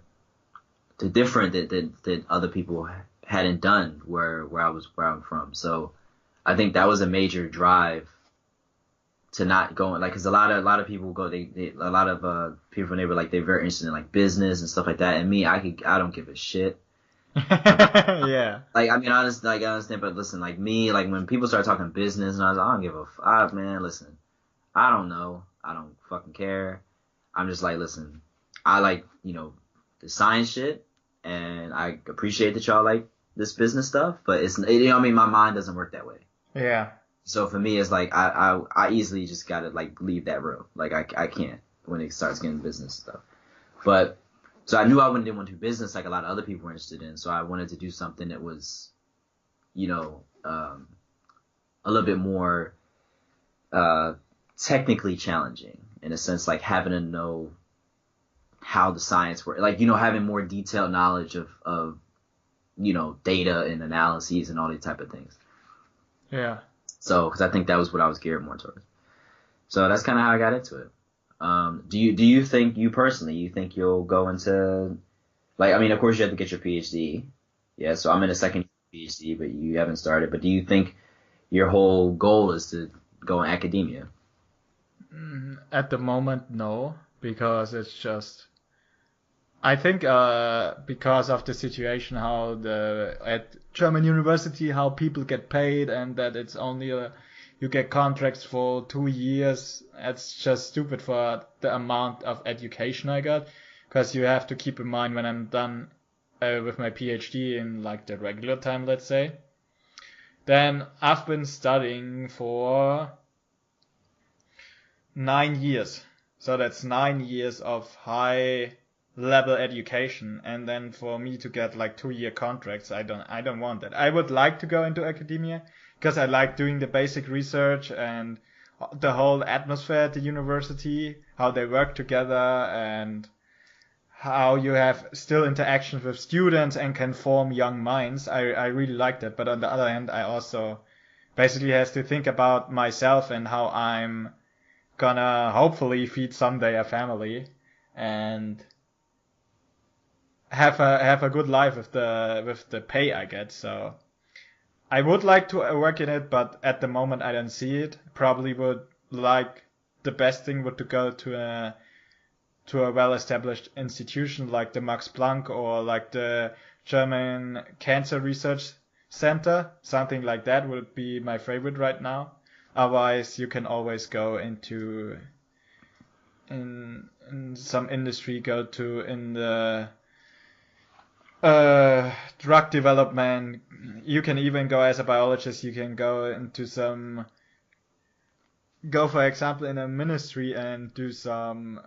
different that other people hadn't done where I'm from. So I think that was a major drive to not go like, because a lot of people go a lot of people they were like they're very interested in like business and stuff like that, and me I don't give a shit. Yeah. Like I mean I understand, but listen, like me, like when people start talking business and I was like, I don't give a fuck, man. Listen, I don't know, I don't fucking care. I'm just like, listen, I like the science shit, and I appreciate that y'all like this business stuff, but it's I mean my mind doesn't work that way. Yeah. So for me, it's like I easily just gotta like leave that room. Like I can't when it starts getting business stuff. But so I knew I didn't want to do business like a lot of other people were interested in. So I wanted to do something that was, a little bit more technically challenging in a sense, like having to know how the science works, like having more detailed knowledge of data and analyses and all these type of things. Yeah. So, because I think that was what I was geared more towards. So that's kind of how I got into it. Do you think you think you'll go into, like, I mean, of course you have to get your PhD. Yeah. So I'm in a second PhD, but you haven't started. But do you think your whole goal is to go in academia? At the moment, no, because it's just, I think because of the situation, how at German university, how people get paid, and that it's only you get contracts for 2 years. It's just stupid for the amount of education I got, because you have to keep in mind when I'm done with my PhD in like the regular time, let's say, then I've been studying for 9 years. So that's 9 years of high level education, and then for me to get like 2-year contracts, I don't want that. I would like to go into academia because I like doing the basic research and the whole atmosphere at the university, how they work together, and how you have still interactions with students and can form young minds. I really like that. But on the other hand, I also basically has to think about myself and how I'm gonna hopefully feed someday a family and have a good life with the pay I get. So I would like to work in it, but at the moment I don't see it. Probably would like the best thing would to go to a well-established institution like the Max Planck or like the German Cancer Research Center. Something like that would be my favorite right now. Otherwise, you can always go into in some industry, go to in the drug development. You can even go as a biologist. You can go into go for example in a ministry and do some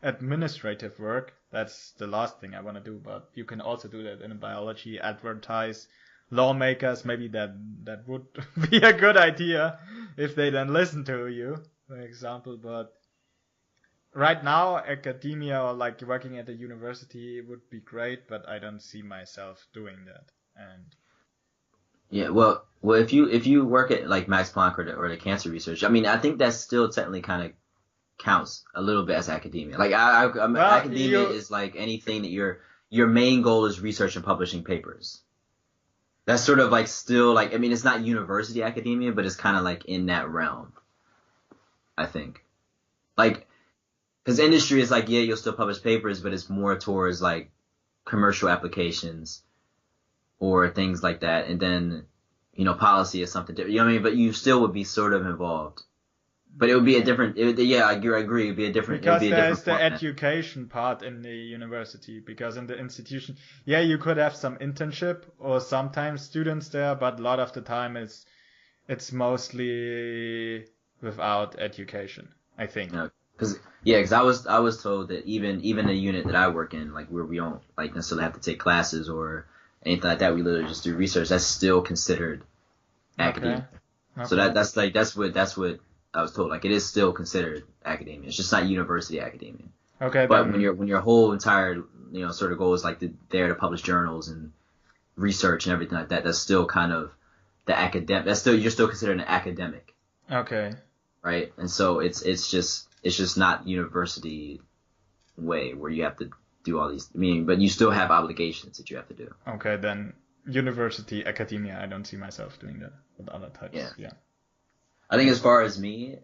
administrative work. That's the last thing I want to do, but you can also do that in biology, advertise lawmakers, maybe that would be a good idea if they then listen to you, for example. But right now, academia or like working at a university would be great, but I don't see myself doing that. And Yeah, well, if you work at like Max Planck or the cancer research, I mean, I think that still technically kind of counts a little bit as academia. Like academia is like anything that your main goal is research and publishing papers. That's sort of like still like, I mean, it's not university academia, but it's kind of like in that realm, I think. Like, because industry is like, yeah, you'll still publish papers, but it's more towards like commercial applications or things like that. And then, policy is something different. You know what I mean? But you still would be sort of involved. But it would be a different, I agree. It would be a different, because there's the format. education part in the university, because in the institution, yeah, you could have some internship or sometimes students there, but a lot of the time it's mostly without education, I think. Because I was told that even the unit that I work in, like where we don't like necessarily have to take classes or anything like that, we literally just do research. That's still considered academia. Okay. So that's what I was told. Like it is still considered academia. It's just not university academia. Okay. But when your whole entire sort of goal is like there to publish journals and research and everything like that, that's still kind of the academic. You're still considered an academic. Okay. Right, and so it's just not university way where you have to do all these. I mean, but you still have obligations that you have to do. Okay, then university academia, I don't see myself doing that with other types. Yeah. I think as far as me,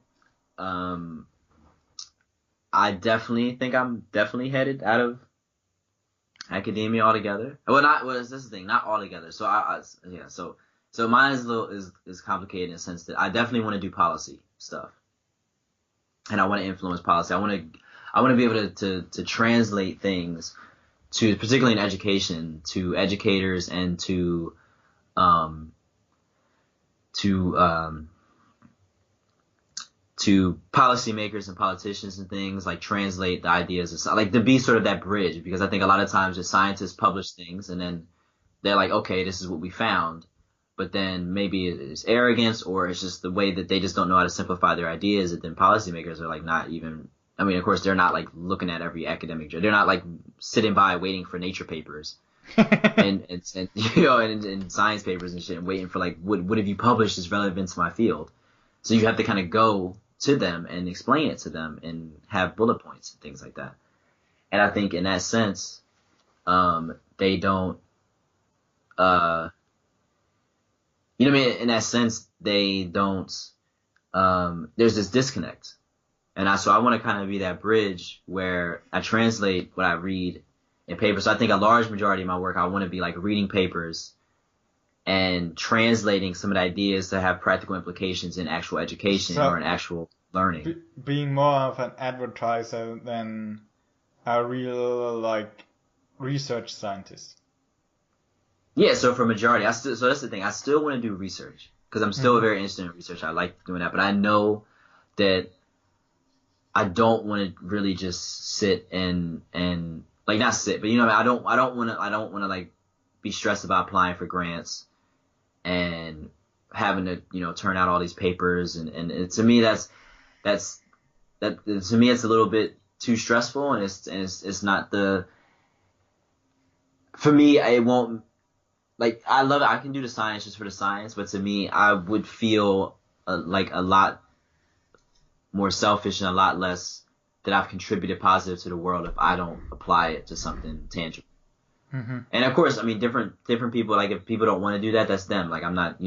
I definitely think I'm headed out of academia altogether. This is the thing, not altogether. So so mine is a little is complicated in the sense that I definitely want to do policy stuff, and I want to influence policy. I want to be able to translate things to, particularly in education, to educators and to policymakers and politicians and things, like translate the ideas of, like, to be sort of that bridge, because I think a lot of times the scientists publish things and then they're like, okay, this is what we found, but then maybe it's arrogance or it's just the way that they just don't know how to simplify their ideas, and then policymakers are like not even, I mean, of course they're not like looking at every academic journal, they're not like sitting by waiting for Nature papers and and science papers and shit and waiting for like what have you published is relevant to my field. So you have to kind of go to them and explain it to them and have bullet points and things like that. And I think in that sense, they don't, you know what I mean? In that sense, they don't, there's this disconnect. And so I want to kind of be that bridge where I translate what I read in papers. So I think a large majority of my work, I want to be like reading papers and translating some of the ideas that have practical implications in actual education or in actual learning. Being more of an advertiser than a real like research scientist. Yeah, so for majority, so that's the thing. I still want to do research because I'm still very interested in research. I like doing that, but I know that I don't want to really just sit and like not sit, but I don't want to like be stressed about applying for grants and having to turn out all these papers and to me that to me it's a little bit too stressful, and it's not for me. It won't, like, I love it. I can do the science just for the science, but to me I would feel like a lot more selfish and a lot less that I've contributed positive to the world if I don't apply it to something tangible. Mm-hmm. And of course, I mean, different people, like if people don't want to do that, that's them. Like I'm not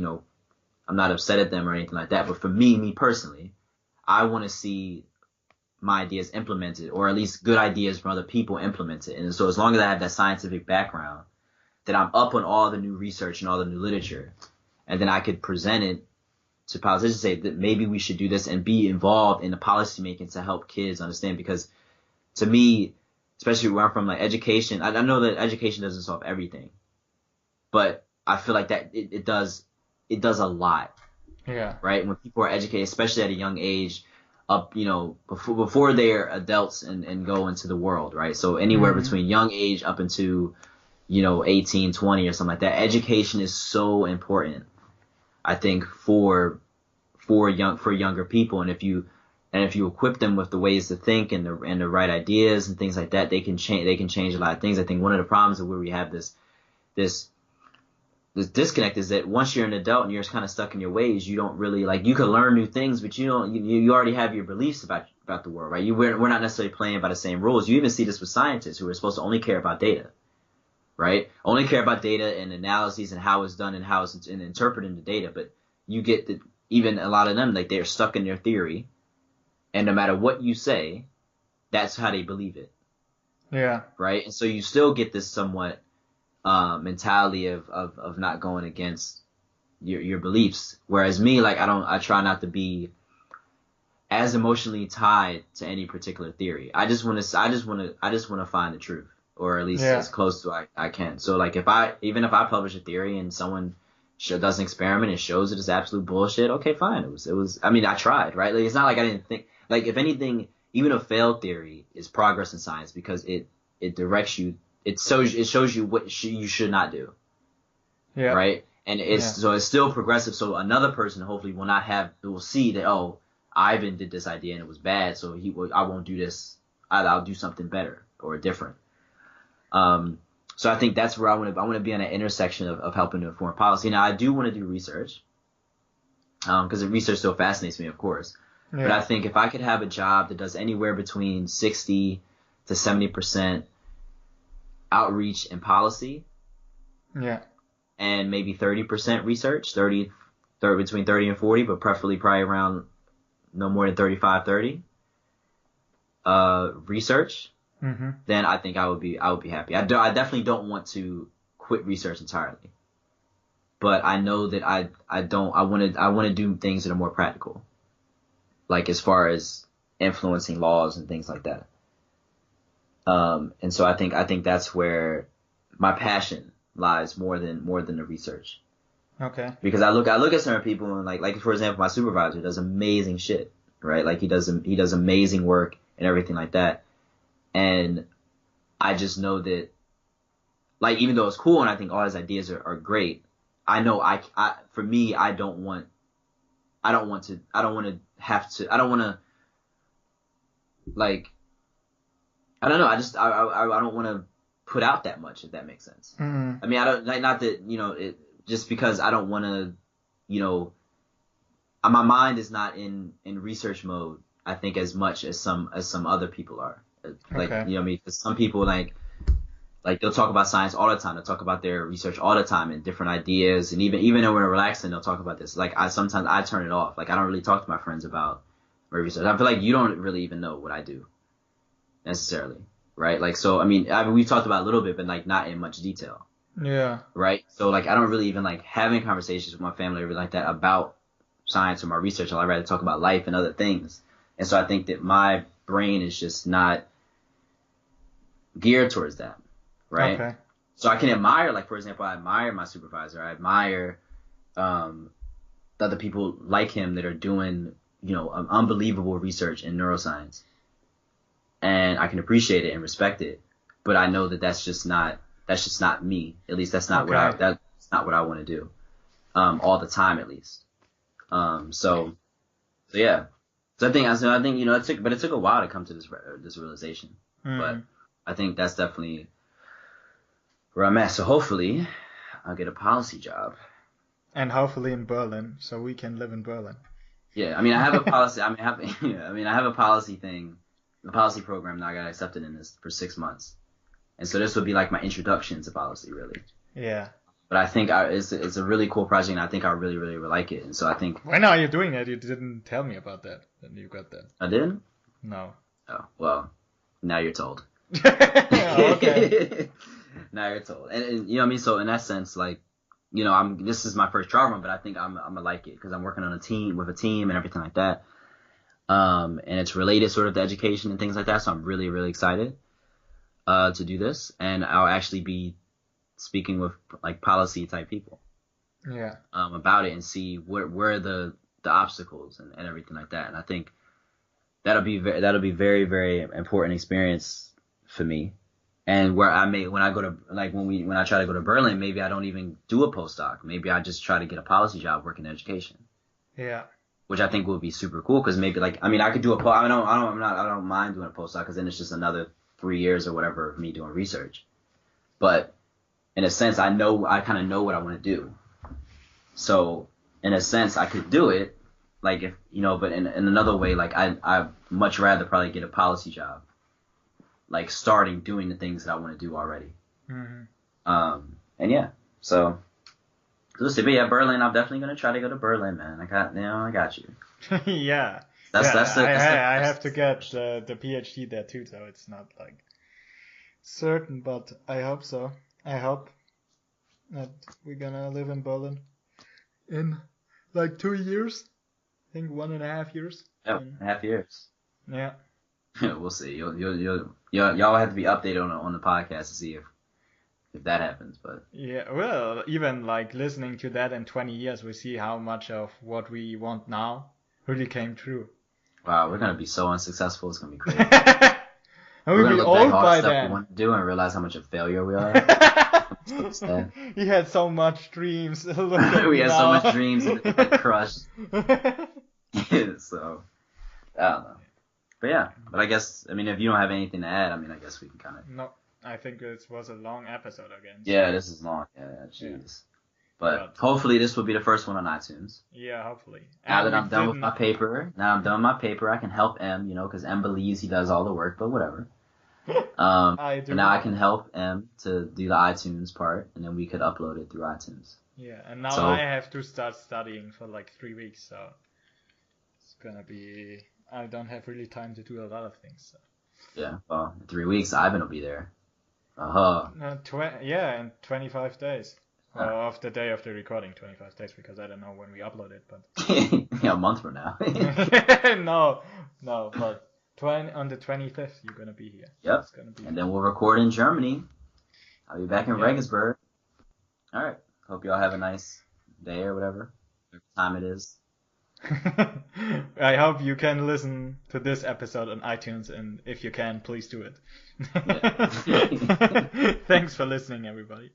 upset at them or anything like that. But for me personally, I want to see my ideas implemented, or at least good ideas from other people implemented. And so as long as I have that scientific background, that I'm up on all the new research and all the new literature, and then I could present it to politicians, say that maybe we should do this and be involved in the policy making to help kids understand. Because to me, especially where I'm from, like education, I know that education doesn't solve everything, but I feel like that it does a lot. Yeah. Right? When people are educated, especially at a young age, up, before they're adults and go into the world, right? So anywhere between young age up into 18, 20 or something like that. Education is so important, I think, for younger people. And if you equip them with the ways to think and the right ideas and things like that, they can change a lot of things. I think one of the problems where we have this disconnect is that once you're an adult and you're kind of stuck in your ways, you don't really you can learn new things, but you already have your beliefs about the world, right? We're not necessarily playing by the same rules. You even see this with scientists who are supposed to only care about data, right? Only care about data and analyses and how it's done and how it's interpreting the data. But you get that even a lot of them, they're stuck in their theory, and no matter what you say, that's how they believe it. Yeah. Right. And so you still get this somewhat mentality of not going against your beliefs. Whereas me, I try not to be as emotionally tied to any particular theory. I just want to find the truth, or at least as close to I can. So if I publish a theory and someone does an experiment and shows it is absolute bullshit, okay, fine. It was. I mean, I tried, right? It's not like I didn't think. If anything, even a failed theory is progress in science because it directs you. It shows you what you should not do. Yeah. Right. And so it's still progressive. So another person hopefully will see that, oh, Ivan did this idea and it was bad, so I won't do this. I'll do something better or different. So I think that's where I want to be on an intersection of helping to inform policy. Now I do want to do research, because the research still fascinates me, of course. Yeah. But I think if I could have a job that does anywhere between 60 to 70% outreach and policy, and maybe 30% research, between 30 and 40, but preferably probably around no more than 35, 30 research, then I think I would be happy. I definitely don't want to quit research entirely, but I know that I want to do things that are more practical, as far as influencing laws and things like that. And so I think that's where my passion lies more than the research. Okay. Because I look at certain people and like for example, my supervisor does amazing shit, right? He does amazing work and everything like that. And I just know that, even though it's cool and I think all his ideas are great, I know for me, I don't want to I don't know. I don't want to put out that much, if that makes sense. I mean, I don't not that, just because I don't want to, my mind is not in research mode, I think, as much as some other people are. Because some people they'll talk about science all the time. They'll talk about their research all the time and different ideas. And even though we're relaxing, they'll talk about this. Sometimes I turn it off. I don't really talk to my friends about my research. I feel like you don't really even know what I do necessarily. Right. So, I mean, we've talked about it a little bit, but not in much detail. Yeah. Right. So I don't really even having conversations with my family or like that about science or my research. I'd rather talk about life and other things. And so I think that my brain is just not geared towards that. Right. Okay. So I can admire, for example, I admire my supervisor. I admire the other people like him that are doing, unbelievable research in neuroscience. And I can appreciate it and respect it. But I know that that's just not me. At least that's not that's not what I want to do. All the time, at least. So yeah. So I think it took a while to come to this realization. But I think that's definitely where I'm at. So hopefully I'll get a policy job. And hopefully in Berlin, so we can live in Berlin. Yeah, I mean, I have a policy. I have a policy thing, a policy program that I got accepted in this for 6 months, and so this would be my introduction to policy, really. Yeah. But I think it's a really cool project, and I think I really, really like it. And so I think. When are you doing it? You didn't tell me about that. Then you got that. I didn't? No. Oh well, now you're told. Okay. Now you're told, and you know what I mean. So in that sense, this is my first trial run, but I think I'm gonna like it because I'm working on a team and everything like that. And it's related sort of to education and things like that. So I'm really, really excited to do this, and I'll actually be speaking with policy type people. Yeah. About it and see where the obstacles and everything like that. And I think that'll be very, very important experience for me. And where when I go to, like, when I try to go to Berlin, maybe I don't even do a postdoc. Maybe I just try to get a policy job working in education. Yeah. Which I think would be super cool, because maybe, like, I mean, I could do I don't mind doing a postdoc, because then it's just another 3 years or whatever of me doing research. But in a sense, I kind of know what I want to do. So in a sense, I could do it, like, if, but in another way, like, I'd much rather probably get a policy job, like, starting doing the things that I want to do already. Mm-hmm. And yeah, so let's see. But yeah, Berlin, I'm definitely gonna try to go to Berlin, man. I got you. Yeah. I have to get the PhD there too, so it's not like certain, but I hope so. I hope that we're gonna live in Berlin in like 2 years. I think 1.5 years. Yeah, 1.5 years. Yeah. We'll see. Y'all have to be updated on the podcast to see if that happens. But yeah, well, even like listening to that in 20 years, we see how much of what we want now really came true. Wow, we're gonna be so unsuccessful. It's gonna be crazy. We're gonna be old by stuff then. We want to do and realize how much of a failure we are. He had so much dreams. We had so much dreams and it got crushed. So I don't know. But yeah, I guess, I mean, if you don't have anything to add, I mean, I guess we can kind of. No, I think this was a long episode again. So. Yeah, this is long. Yeah, jeez. But hopefully this will be the first one on iTunes. Yeah, hopefully. Now that I'm done with my paper, I can help M, because M believes he does all the work, but whatever. I do. And now I can help M to do the iTunes part, and then we could upload it through iTunes. Yeah, and now I have to start studying for like 3 weeks, so it's gonna be. I don't have really time to do a lot of things. So. Yeah, well, in 3 weeks, Ivan will be there. In 25 days. Well, off the day of the recording, 25 days, because I don't know when we upload it, but... Yeah, a month from now. No, but on the 25th, you're gonna be here. Yep, it's gonna be and then we'll record in Germany. I'll be back in Regensburg. Alright, hope y'all have a nice day or whatever time it is. I hope you can listen to this episode on iTunes, and if you can, please do it. Thanks for listening, everybody.